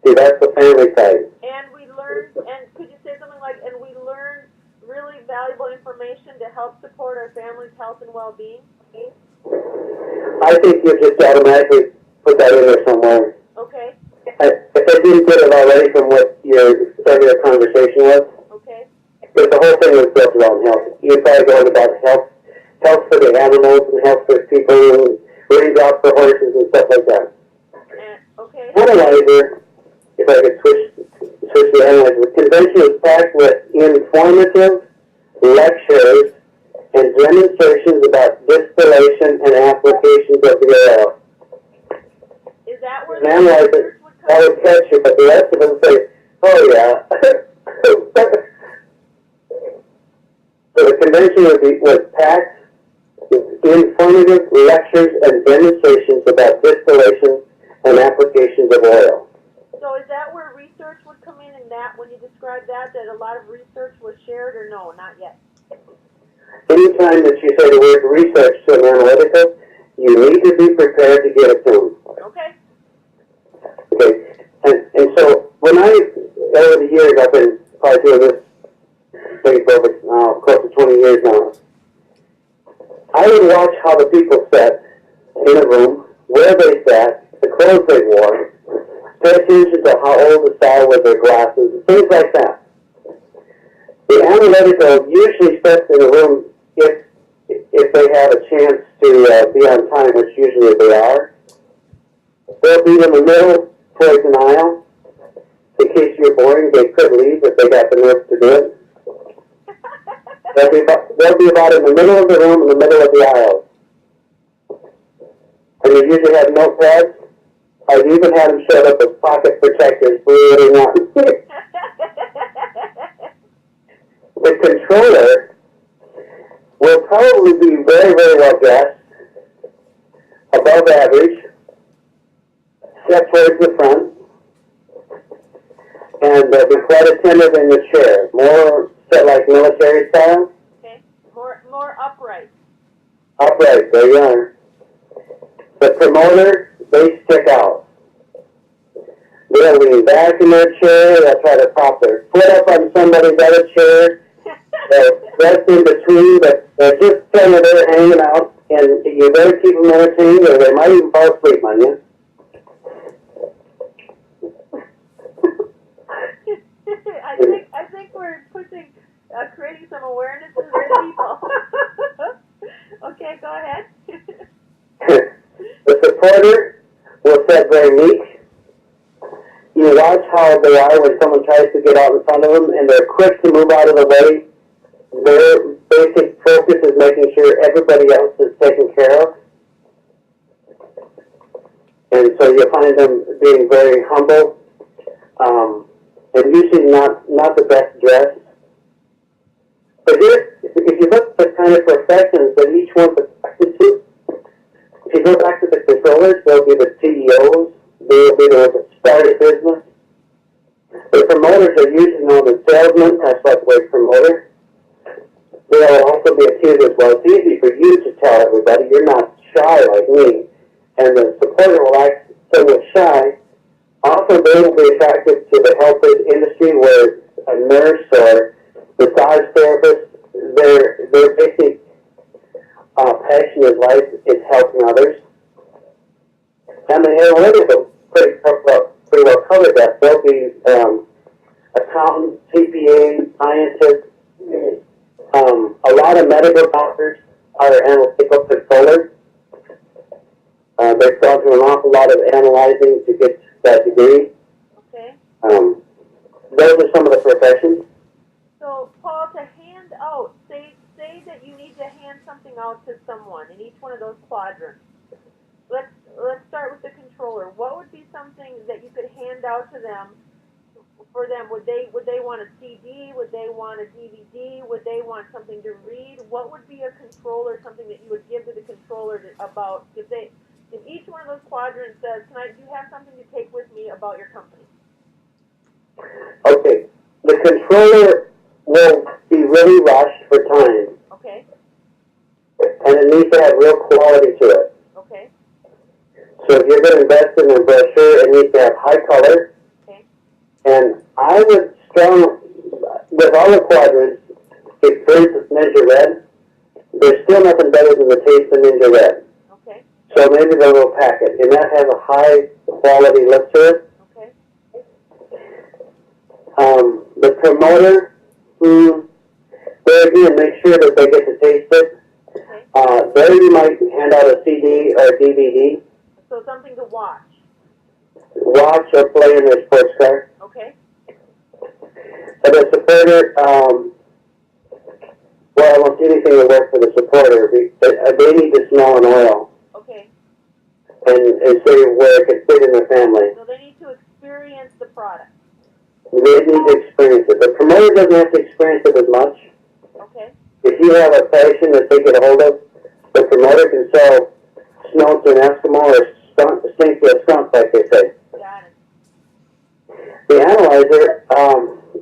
[SPEAKER 2] See, that's the family side.
[SPEAKER 1] And we learned, and could you say something like, and we learned really valuable information to help support our family's health and well-being?
[SPEAKER 2] I think you just automatically put that in there somewhere.
[SPEAKER 1] Okay.
[SPEAKER 2] If I didn't get it already from what your regular conversation was,
[SPEAKER 1] Okay.
[SPEAKER 2] because the whole thing was built around health. You probably going about health for the animals and health for people and raindrops for horses and stuff like that.
[SPEAKER 1] And, okay.
[SPEAKER 2] Analyzer, if I could switch the analyzer, the convention was packed with informative lectures and demonstrations about distillation and applications of the oil.
[SPEAKER 1] Is that where
[SPEAKER 2] An
[SPEAKER 1] the
[SPEAKER 2] analyzer,
[SPEAKER 1] research would
[SPEAKER 2] I
[SPEAKER 1] come?
[SPEAKER 2] would catch you, but the rest of them say, oh yeah. So the convention was packed with informative lectures and demonstrations about distillation and applications of oil.
[SPEAKER 1] So is that where research would come in that, when you describe that a lot of research was shared, or no, not yet?
[SPEAKER 2] Anytime that you say the word research to an analytical, you need to be prepared to get it to them.
[SPEAKER 1] Okay.
[SPEAKER 2] Okay, and so when over the years, I've been probably doing this thing for over close to 20 years now. I would watch how the people sat in a room, where they sat, the clothes they wore, pay attention to how old the style was, their glasses, things like that. The analytical usually sits in a room if they have a chance to be on time, which usually they are. They'll be in the middle towards an aisle. In case you're boring, they could leave if they got the nerve to do it. They'll be about in the middle of the room, in the middle of the aisle. And they usually have notepads. I've even had them showed up as pocket protectors, believe it or not. The controller will probably be very, very well dressed, above average, set towards the front, and be quite attentive in the chair. More set like military style.
[SPEAKER 1] Okay. More upright.
[SPEAKER 2] Upright, there you are. The promoter, they stick out. They'll lean back in their chair, they'll try to prop their foot up on somebody's other chair, they'll rest in between, but they're just kind of there hanging out, and you better keep them entertained, or they might even fall asleep on you.
[SPEAKER 1] I think we're pushing, creating some awareness in the people. Okay, go ahead.
[SPEAKER 2] The supporter will set very meek. You watch how they are when someone tries to get out in front of them, and they're quick to move out of the way. Their basic focus is making sure everybody else is taken care of. And so you find them being very humble, and usually not the best dressed. But here, if you look at the kind of professions that each one's affected to, if you go back to the controllers, they'll be the CEOs, they'll be the ones that started business. The promoters are usually known as salesmen, that's like the word promoter. They'll also be accused as well. It's easy for you to tell everybody you're not shy like me, and the supporter will act somewhat shy. Also, they will be attracted to the health industry, where a nurse or massage therapist, their basic passion in life is helping others. And the analytical pretty well covered that. They'll be accountants, CPAs, scientists. A lot of medical doctors are analytical controllers. They've gone through an awful lot of analyzing to get that degree.
[SPEAKER 1] Okay.
[SPEAKER 2] Those are some of the professions.
[SPEAKER 1] So, Paul, to hand out, say that you need to hand something out to someone in each one of those quadrants. Let's start with the controller. What would be something that you could hand out to them? For them, would they want a CD? Would they want a DVD? Would they want something to read? What would be a controller? Something that you would give to the controller about if each one of those quadrants says, do you have something to take with me about your company?
[SPEAKER 2] Okay, the controller will be really rushed for time.
[SPEAKER 1] Okay.
[SPEAKER 2] And it needs to have real quality to it.
[SPEAKER 1] Okay.
[SPEAKER 2] So if you're going to invest in a brochure, it needs to have high color.
[SPEAKER 1] Okay.
[SPEAKER 2] And I would with all the quadrants, if for instance Ninja Red, there's still nothing better than the taste of Ninja Red.
[SPEAKER 1] Okay.
[SPEAKER 2] So maybe the little packet, and that has a high quality look to it.
[SPEAKER 1] Okay.
[SPEAKER 2] The promoter, there again, make sure that they get to taste it.
[SPEAKER 1] Okay.
[SPEAKER 2] There you might hand out a CD or a DVD.
[SPEAKER 1] So something to watch.
[SPEAKER 2] Watch or play in their sports car.
[SPEAKER 1] Okay.
[SPEAKER 2] And the supporter, well, almost anything will work for the supporter. They need to smell an oil.
[SPEAKER 1] Okay.
[SPEAKER 2] And see where it can fit in their family.
[SPEAKER 1] So they need to experience the product.
[SPEAKER 2] They need to experience it. The promoter doesn't have to experience it as much.
[SPEAKER 1] Okay.
[SPEAKER 2] If you have a passion that they get a hold of, the promoter can sell snow to an Eskimo or stink to a skunk, like they say.
[SPEAKER 1] Got it.
[SPEAKER 2] The analyzer,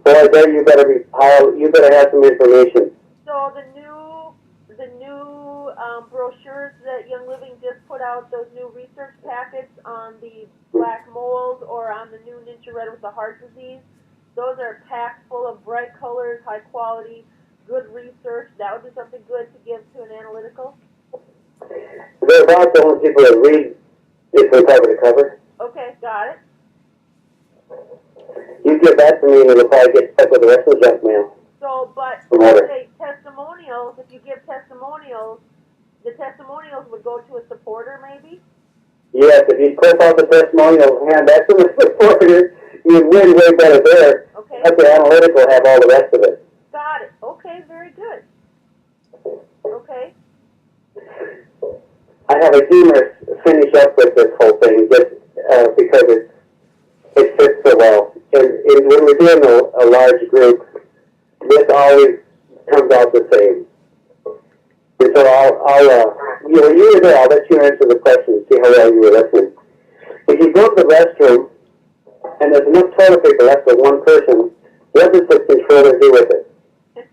[SPEAKER 2] boy, there you better have some information.
[SPEAKER 1] So the new brochures that Young Living just put out, those new research packets on the black mold or on the new Ninja Red with the heart disease, those are packed full of bright colors, high quality, good research. That would be something good to give to an analytical.
[SPEAKER 2] They're about the only people that read it from cover to cover.
[SPEAKER 1] Okay, got it.
[SPEAKER 2] You give that to me and it'll probably get stuck with the rest of the junk mail.
[SPEAKER 1] So, but
[SPEAKER 2] Promoter.
[SPEAKER 1] say testimonials, if you give testimonials, the testimonials would go to a supporter maybe?
[SPEAKER 2] Yes, if you clip out the testimonial and hand that to the supporter, you win way better there.
[SPEAKER 1] Okay.
[SPEAKER 2] But the analytical have all the rest of it.
[SPEAKER 1] Got it. Okay, very good. Okay.
[SPEAKER 2] I have a humorous finish up with this whole thing just because it fits so well. And when we're doing a large group, this always comes out the same. And so you were there, I'll let you answer the question and see how well you were listening. If you go to the restroom and there's enough toilet paper left for one person, what does the controller do with it?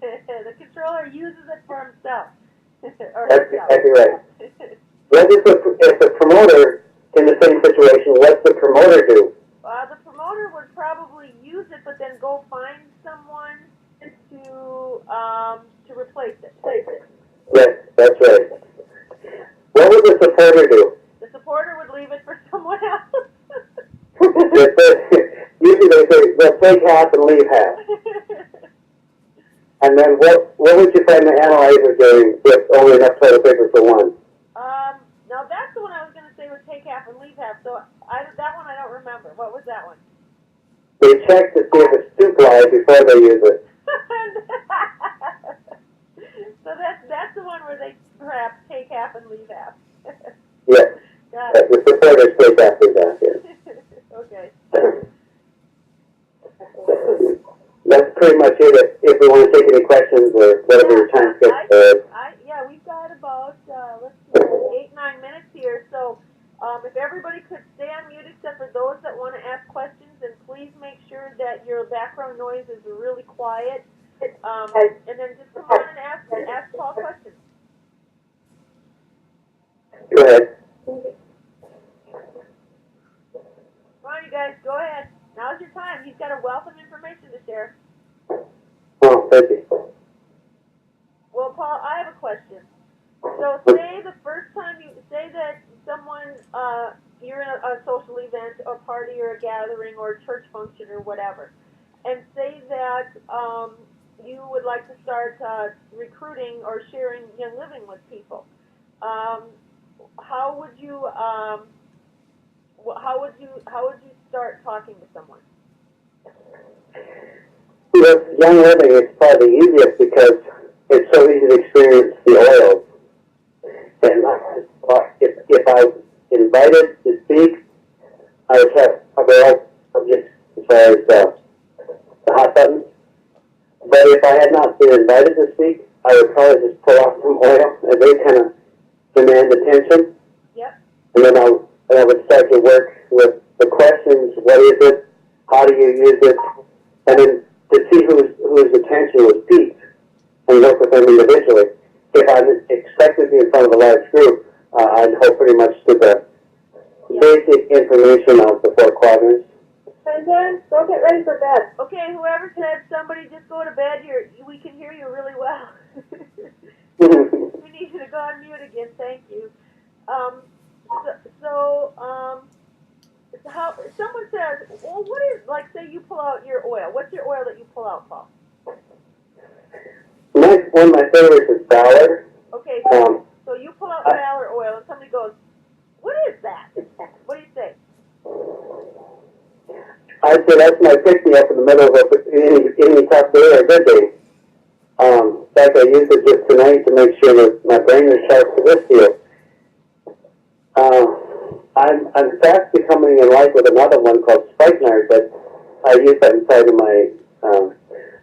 [SPEAKER 1] The controller uses it for himself. Or
[SPEAKER 2] That's
[SPEAKER 1] herself.
[SPEAKER 2] exactly right. If the promoter in the same situation, what's the promoter do?
[SPEAKER 1] The promoter would probably use it, but then go find someone to replace it.
[SPEAKER 2] Yes, that's right. What would the supporter do?
[SPEAKER 1] The supporter would leave it for someone else.
[SPEAKER 2] Usually they say, they'll take half and leave half. And then what would you find the analyzer doing with only enough toilet paper for one?
[SPEAKER 1] Now that's the one I was going to say would take half and leave half. So that one I don't remember. What was that one?
[SPEAKER 2] They check to see if it's soup live before they use it.
[SPEAKER 1] So that's the one where they perhaps take half and leave half.
[SPEAKER 2] Yes.
[SPEAKER 1] Got it.
[SPEAKER 2] The supporters take half and leave half, yes.
[SPEAKER 1] Okay.
[SPEAKER 2] That's pretty much it. If we want to take any questions or whatever your time schedule is.
[SPEAKER 1] Yeah, we've got about, let's see, 8-9 minutes here. So if everybody could stay on mute except for those that want to ask questions, and please make sure that your background noise is really quiet. And then just come on and ask Paul questions.
[SPEAKER 2] Go ahead.
[SPEAKER 1] Come on, you guys, go ahead. Now's your time. He's got a wealth of information to share.
[SPEAKER 2] Oh, thank you.
[SPEAKER 1] Well, Paul, I have a question. So say the first time say that someone, you're in a social event or party or a gathering or a church function or whatever, and say that you would like to start recruiting or sharing Young Living with people. How would you start talking to someone?
[SPEAKER 2] With Young Living, it's probably the easiest because it's so easy to experience the oils. And if I was invited to speak, I would have a variety of subjects as far as the hot buttons. But if I had not been invited to speak, I would probably just pull out some oil and they kind of demand attention.
[SPEAKER 1] Yep.
[SPEAKER 2] And then I would start to work with the questions, what is it, how do you use it, and then to see whose attention was piqued and work with them individually. If I'm expected to be in front of a large group, I'd hold pretty much to the basic information of the 4 quadrants.
[SPEAKER 3] And then go get ready for bed.
[SPEAKER 1] Okay, whoever said somebody just go to bed, we can hear you really well. We need you to go on mute again. Thank you. How someone says, well, what is, like, say you pull out your oil. What's your oil that you pull out, Paul?
[SPEAKER 2] One of my favorites is Ballard.
[SPEAKER 1] Okay, so you pull out Ballard oil, and somebody goes, what is that? What do you say?
[SPEAKER 2] I'd say that's my pick-me-up in the middle of any tough day or a good day. In fact, I used it just tonight to make sure that my brain is sharp for this deal. I'm fast becoming in like with another one called Spikenard, but I use that inside of my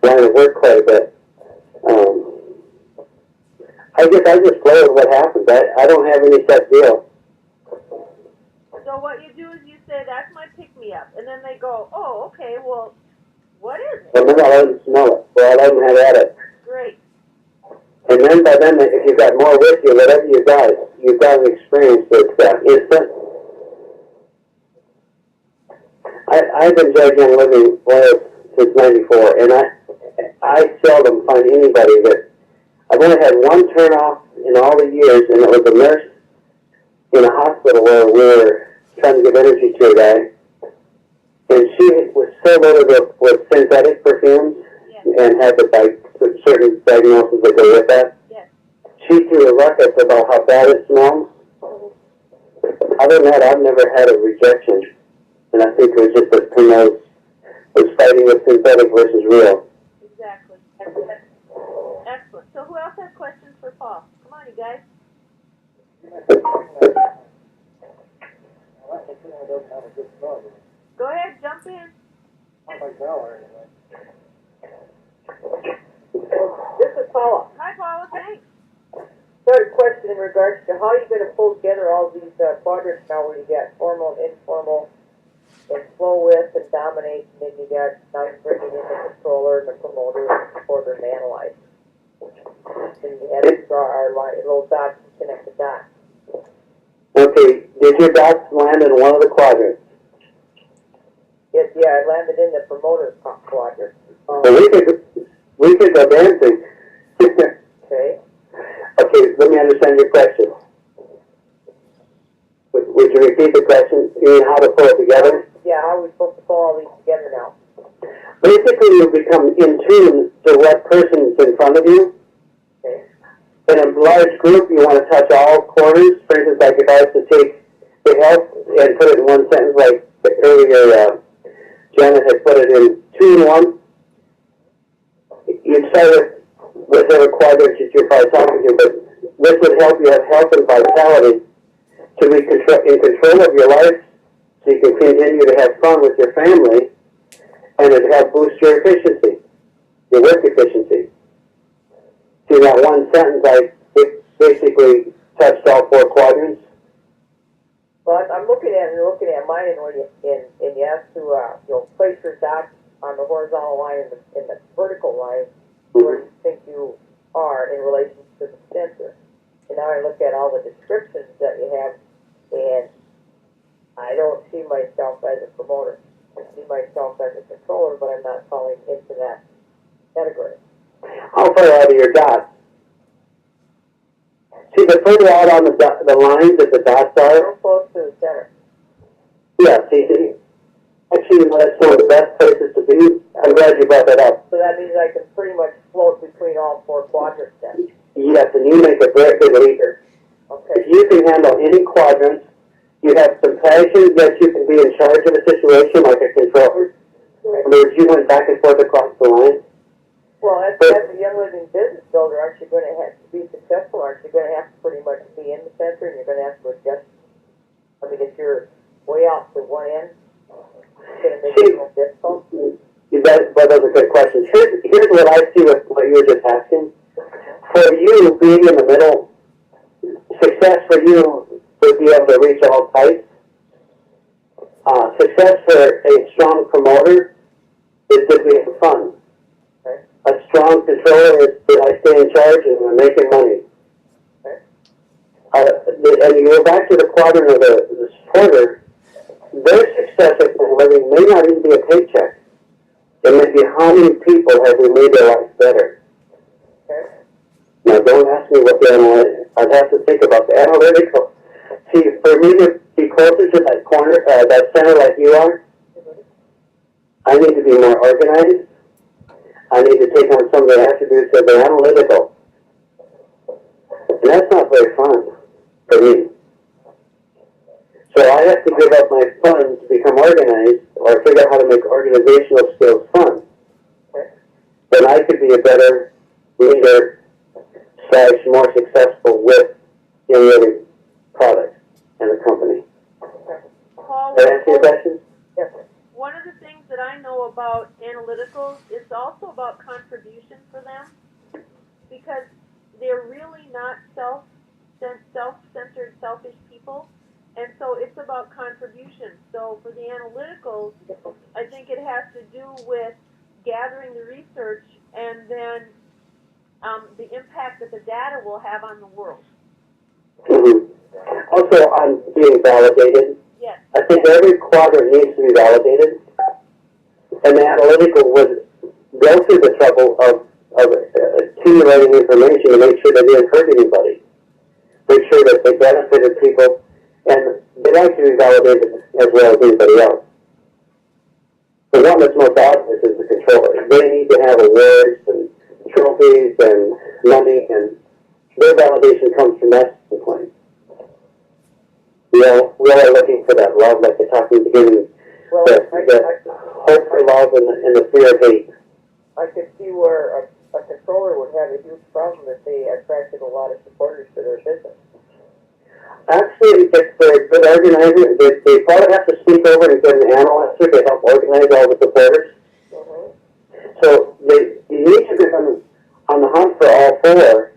[SPEAKER 2] line of work quite a bit. I just flow with what happens. I don't have any set deal.
[SPEAKER 1] So what you do is you say, that's my pick-me-up. And then they go, oh, okay, well, what is it?
[SPEAKER 2] And then I'll let them smell it. Or I'll let them have at it.
[SPEAKER 1] Great.
[SPEAKER 2] And then by then, if you've got more with you, whatever you've got an experience that's instant. I've enjoyed Young Living oils since '94, and I seldom find anybody that, I've only had one turn off in all the years, and it was a nurse in a hospital where we were trying to give energy to a guy, and she was so loaded with synthetic perfumes, and had certain diagnoses that go with that.
[SPEAKER 1] Yes.
[SPEAKER 2] She threw a ruckus about how bad it smells. Other than that, I've never had a rejection, and I think it was just that Pinot was fighting with synthetic versus real.
[SPEAKER 1] Exactly. Excellent. So who else has questions for Paul? Come on, you guys. Go ahead, jump in.
[SPEAKER 3] This is Paula.
[SPEAKER 1] Hi, Paula, thanks.
[SPEAKER 3] Got a question in regards to how you're going to pull together all these quadrants now where you got formal and informal and flow with and dominate, and then you got now you're bringing in the controller and the promoter and the supporter and the analyzer. And you had to draw our line, little dots and connect the dots.
[SPEAKER 2] Okay, did your dots land in one of the quadrants?
[SPEAKER 3] it landed in the promoter quadrant.
[SPEAKER 2] So we could go dancing.
[SPEAKER 3] Okay.
[SPEAKER 2] Okay, let me understand your question. Would you repeat the question? You mean how to pull it together?
[SPEAKER 3] Yeah, how are we supposed to pull all these together now?
[SPEAKER 2] Basically, you become in tune to what person's in front of you.
[SPEAKER 3] Okay.
[SPEAKER 2] In a large group, you want to touch all corners. For instance, like if I was to take the health and put it in one sentence, like earlier, Janet had put it in 2 in 1. You'd start with whatever quadrant that you're probably talking to, but this would help you have health and vitality to be in control of your life, so you can continue to have fun with your family, and it help boost your efficiency, your work efficiency. See that one sentence, I basically touched all 4 quadrants.
[SPEAKER 3] Well, I'm looking at mine, and when you have to place your dot on the horizontal line in the vertical line, where you think you are in relation to the center. And now I look at all the descriptions that you have, and I don't see myself as a promoter. I see myself as a controller, but I'm not falling into that category.
[SPEAKER 2] How far out of your dots? See, the further out on the lines that the dots are,
[SPEAKER 3] Real close to the center.
[SPEAKER 2] yeah, see, actually, that's one of the best places to be. I'm glad you brought that up.
[SPEAKER 3] So that means I can pretty much float between all 4 quadrants then.
[SPEAKER 2] Yes, and you make a very good leader.
[SPEAKER 3] Okay.
[SPEAKER 2] If you can handle any quadrants, you have some passion, yes, you can be in charge of a situation like a controller. In other words, you went back and forth across the line.
[SPEAKER 3] Well, as a young living business builder, aren't you going to have to be successful? Aren't you going to have to pretty much be in the center, and you're going to have to adjust? I mean, if you're way off to one end, it's going to make it more difficult.
[SPEAKER 2] Those are good questions. Here's what I see with what you were just asking. For you, being in the middle, success for you would be able to reach all types. Success for a strong promoter is that we have fun.
[SPEAKER 3] Okay.
[SPEAKER 2] A strong controller is that I stay in charge and we're making money.
[SPEAKER 3] Okay.
[SPEAKER 2] And you go back to the quadrant of the supporter, their success at the living may not even be a paycheck. It may be how many people have we made their lives better.
[SPEAKER 3] Okay.
[SPEAKER 2] Now, don't ask me what the analytical, I'd have to think about the analytical. See, for me to be closer to that corner, that center like you are, I need to be more organized. I need to take on some of the attributes of the analytical. And that's not very fun for me. So I have to give up my fun to become organized, or figure out how to make organizational skills fun. Then I could be a better leader / more successful with young living products and the company.
[SPEAKER 1] Paul,
[SPEAKER 2] Did I answer your question?
[SPEAKER 3] Yes.
[SPEAKER 1] one of the things that I know about analyticals is also about contribution for them, because they're really not self-centered, selfish people, and so it's about contribution. So for the analyticals, I think it has to do with gathering the research and then the impact that the data will have on the world.
[SPEAKER 2] Mm-hmm. Also, on being validated.
[SPEAKER 1] Yes.
[SPEAKER 2] I think every quadrant needs to be validated, and the analytical would go through the trouble of accumulating information to make sure they didn't hurt anybody, make sure that they benefited people, and they like to be validated as well as anybody else. The one that's most obvious is the controller. They need to have awards and trophies and money, and their validation comes from that point. We all are looking for that love, like I talked in the beginning,
[SPEAKER 3] Well,
[SPEAKER 2] that hope for love and the fear of hate.
[SPEAKER 3] I could see where a controller would have a huge problem if they attracted a lot of supporters to their business.
[SPEAKER 2] Actually, if they're a good organizer, they probably have to sneak over and get an analyzer to help organize all the supporters.
[SPEAKER 3] Mm-hmm.
[SPEAKER 2] So you need to be on the hunt for all four,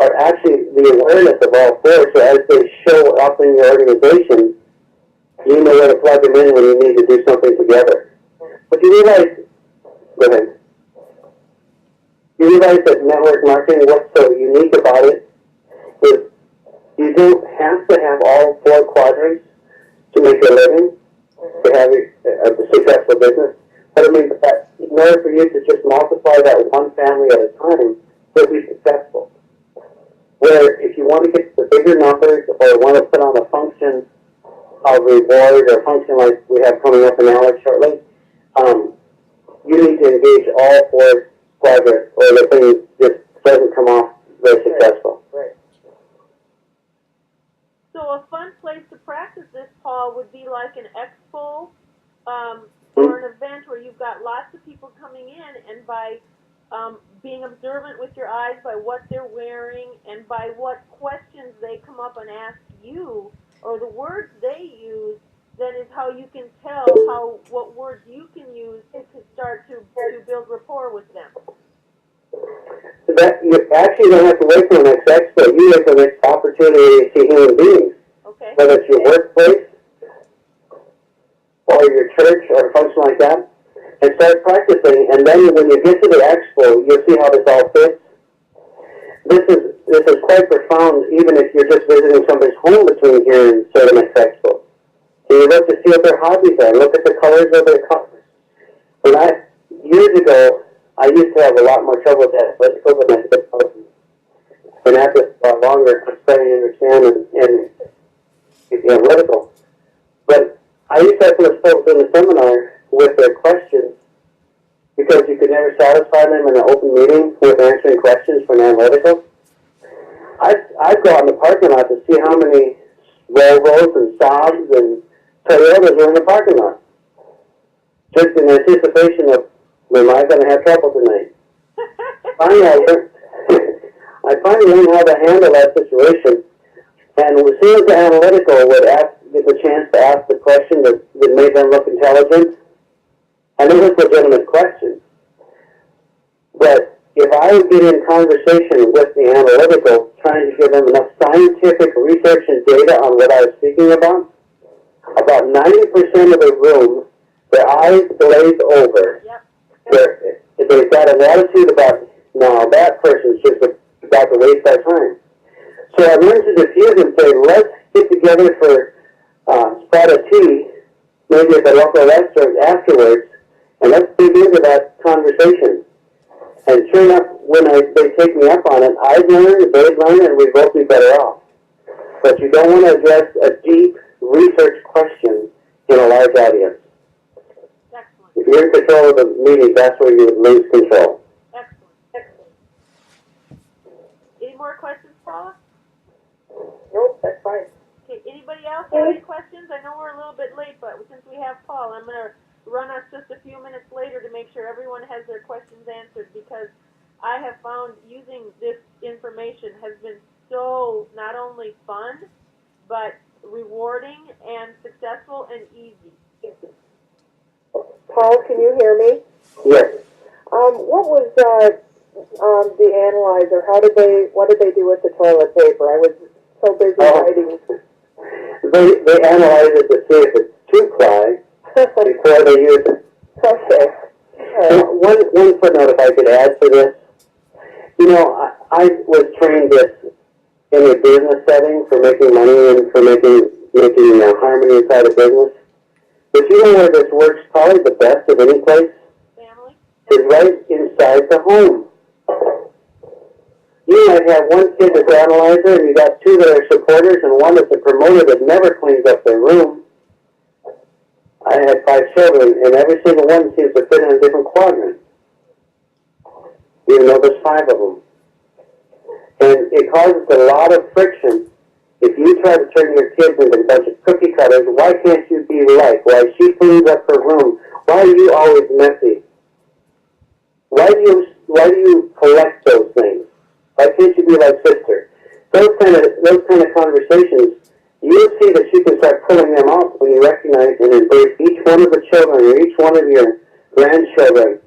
[SPEAKER 2] or actually the awareness of all four, so as they show up in your organization, you know where to plug them in when you need to do something together. But you realize, go ahead. You realize that network marketing, what's so unique about it, is you don't have to have all four quadrants to make a living. to have a successful business. But I mean, that in order for you to just multiply that one family at a time to be successful. Where if you want to get the bigger numbers or want to put on a function of reward or function like we have coming up in Alex shortly, you need to engage all four quadrants or the thing just doesn't come off very successful.
[SPEAKER 3] Right.
[SPEAKER 1] So a fun place to practice this, Paul, would be like an expo or an event where you've got lots of people coming in, and by being observant with your eyes by what they're wearing and by what questions they come up and ask you or the words they use, that is how you can tell what words you can use to start to build rapport with them.
[SPEAKER 2] So that you actually don't have to wait for the next expo. You wait for the next opportunity to see human beings.
[SPEAKER 1] Okay.
[SPEAKER 2] Whether it's your workplace or your church or something like that, and start practicing. And then when you get to the expo, you'll see how this all fits. This is quite profound, even if you're just visiting somebody's home between here and say the next expo. So you look to see what their hobbies are. Look at the colors of their cars. Years ago, I used to have a lot more trouble with that. Let's go with that. And after longer, I'm starting to understand and be analytical. But I used to have to folks in the seminar with their questions because you could never satisfy them in an open meeting with answering questions from analytical. I'd go out in the parking lot to see how many Volvos and Saabs and Toyotas were in the parking lot, just in anticipation of, am I going to have trouble tonight? I finally learned how to handle that situation, and as soon as the analytical would get the chance to ask the question that made them look intelligent, and it was legitimate questions. But if I would get in conversation with the analytical, trying to give them enough scientific research and data on what I was speaking about 90% of the room, their eyes glaze over. Yep. They've got an attitude about, no, that person's just about to waste our time. So I learned to diffuse and say, let's get together for spot of tea, maybe at the local restaurant afterwards, and let's dig into that conversation. And sure enough, when they take me up on it, I'd learn, they'd learn, and we'd both be better off. But you don't want to address a deep research question in a large audience.
[SPEAKER 1] Excellent.
[SPEAKER 2] If you're in control of the meeting, that's where you would lose control.
[SPEAKER 1] Excellent. Any more questions, Paula?
[SPEAKER 3] Nope, that's fine.
[SPEAKER 1] Okay, anybody else have any questions? I know we're a little bit late, but since we have Paul, I'm going to run us just a few minutes later to make sure everyone has their questions answered, because I have found using this information has been so not only fun, but rewarding and successful and easy.
[SPEAKER 3] Paul, can you hear me?
[SPEAKER 2] Yes.
[SPEAKER 3] What was the analyzer? What did they do with the toilet paper? I was so busy writing.
[SPEAKER 2] They analyze it to see if it's too dry before they use it.
[SPEAKER 3] Okay.
[SPEAKER 2] One footnote, if I could add to this. You know, I was trained in a business setting for making money and for making harmony inside a business. But you know where this works probably the best of any place?
[SPEAKER 1] Family?
[SPEAKER 2] Is right inside the home. You might have one kid that's analyzer, and you got two that are supporters, and one that's a promoter that never cleans up their room. I had 5 children, and every single one seems to fit in a different quadrant, even though there's 5 of them. And it causes a lot of friction. If you try to turn your kids into a bunch of cookie cutters, why can't you be like? Why she cleans up her room? Why are you always messy? Why do you collect those things? Why can't you be like sister? Those kind of conversations, you'll see that you can start pulling them out when you recognize and embrace each one of the children or each one of your grandchildren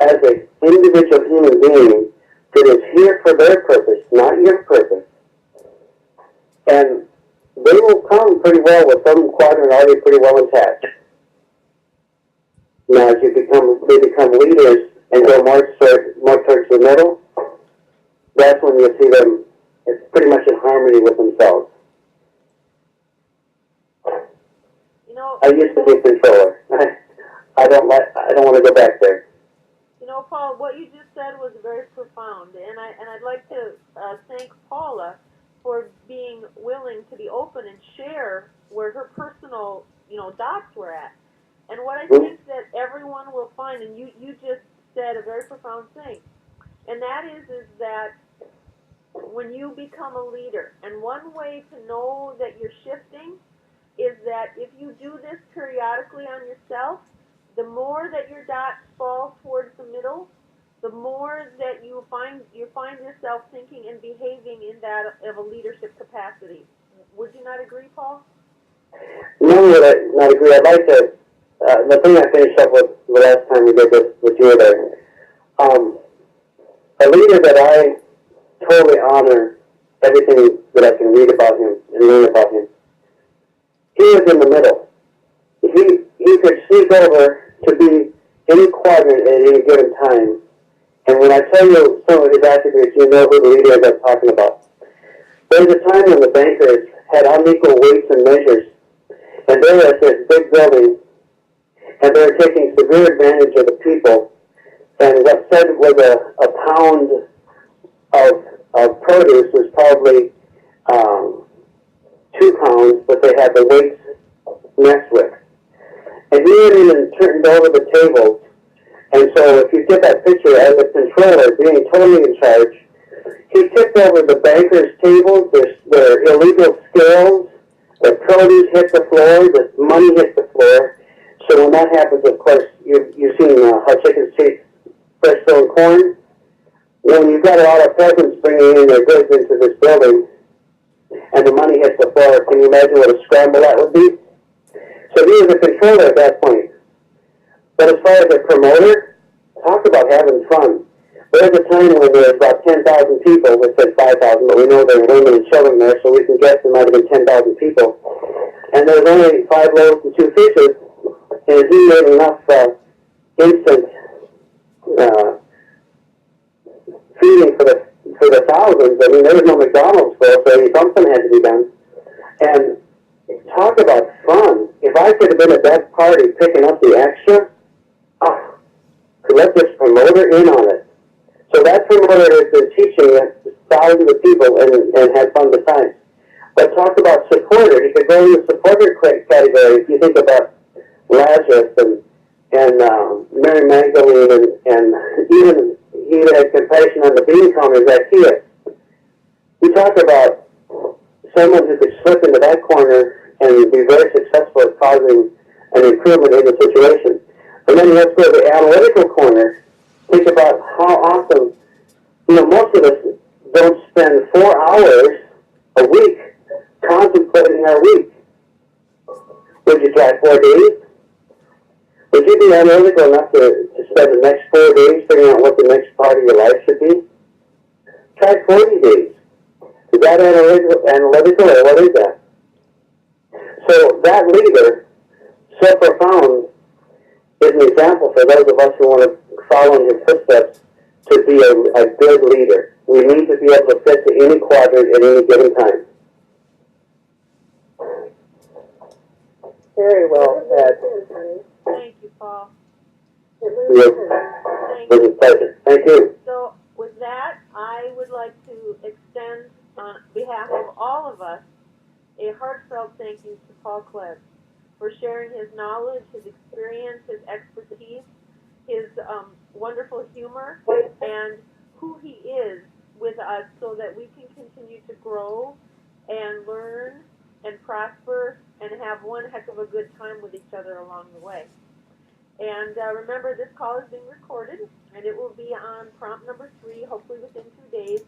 [SPEAKER 2] as an individual human being that is here for their purpose, not your purpose. And they will come pretty well with some quadrant already pretty well intact. Now, as they become leaders and go more towards the middle, that's when you'll see them, it's pretty much in harmony with themselves.
[SPEAKER 1] You know,
[SPEAKER 2] I used to be controller. I don't want to go back there.
[SPEAKER 1] You know, Paul, what you just said was very profound, and I'd like to thank Paula for being willing to be open and share where her personal, dots were at. And what I think that everyone will find, and you just said a very profound thing, and that is that when you become a leader, and one way to know that you're shifting is that if you do this periodically on yourself, the more that your dots fall towards the middle, the more that you find yourself thinking and behaving in that of a leadership capacity. Would you not agree, Paul?
[SPEAKER 2] No, would I not agree. I'd like to. The thing I finished up with the last time we did this with you there. A leader that I totally honor everything that I can read about him and learn about him. He was in the middle. He could sneak over to be any quadrant at any given time. And when I tell you some of his attributes, you know who the leader is I'm talking about. There was a time when the bankers had unequal weights and measures, and they were at this big building, and they were taking severe advantage of the people. And what said was a pound of produce was probably 2 pounds, but they had the weights messed with. And he went in and turned over the tables. And so if you get that picture as a controller being totally in charge, he tipped over the bankers' tables, their illegal scales, the produce hit the floor, the money hit the floor. So when that happens, of course, you've seen how chickens chase fresh sown corn. When you've got a lot of peasants bringing in their goods into this building, and the money hits the floor, can you imagine what a scramble that would be? So he was a controller at that point. But as far as a promoter, talk about having fun. There was a time when there was about 10,000 people. We said 5,000, but we know there were women and children there, so we can guess there might have been 10,000 people. And there was only 5 loaves and 2 fishes, and he made enough instant feeding for the thousands. I mean, there was no McDonald's for us, so something had to be done. And talk about fun. If I could have been at that party picking up the extra, could let this promoter in on it. So that promoter has been teaching thousands of people and had fun besides. But talk about supporter. He could go in the supporter category if you think about Lazarus and Mary Magdalene and even he had compassion on the bean counters at Zacchaeus. We talk about someone who could slip into that corner and be very successful at causing an improvement in the situation. And then let's go to the analytical corner. Think about how often, most of us don't spend 4 hours a week contemplating our week. Would you try 4 days? Would you be analytical enough to spend the next 4 days figuring out what the next part of your life should be? Try 40 days. Is that analytical or what is that? So that leader, so profound, is an example for those of us who want to follow in his footsteps to be a good leader. We need to be able to fit to any quadrant at any given time.
[SPEAKER 3] Very well said.
[SPEAKER 1] Thank you, Paul.
[SPEAKER 2] Yes. It was a pleasure. Thank you.
[SPEAKER 1] So with that, I would like to extend on behalf of all of us a heartfelt thank you to Paul Klebb for sharing his knowledge, his experience, his expertise, his wonderful humor, and who he is with us so that we can continue to grow and learn and prosper and have one heck of a good time with each other along the way. And remember, this call is being recorded, and it will be on prompt number 3, hopefully within 2 days.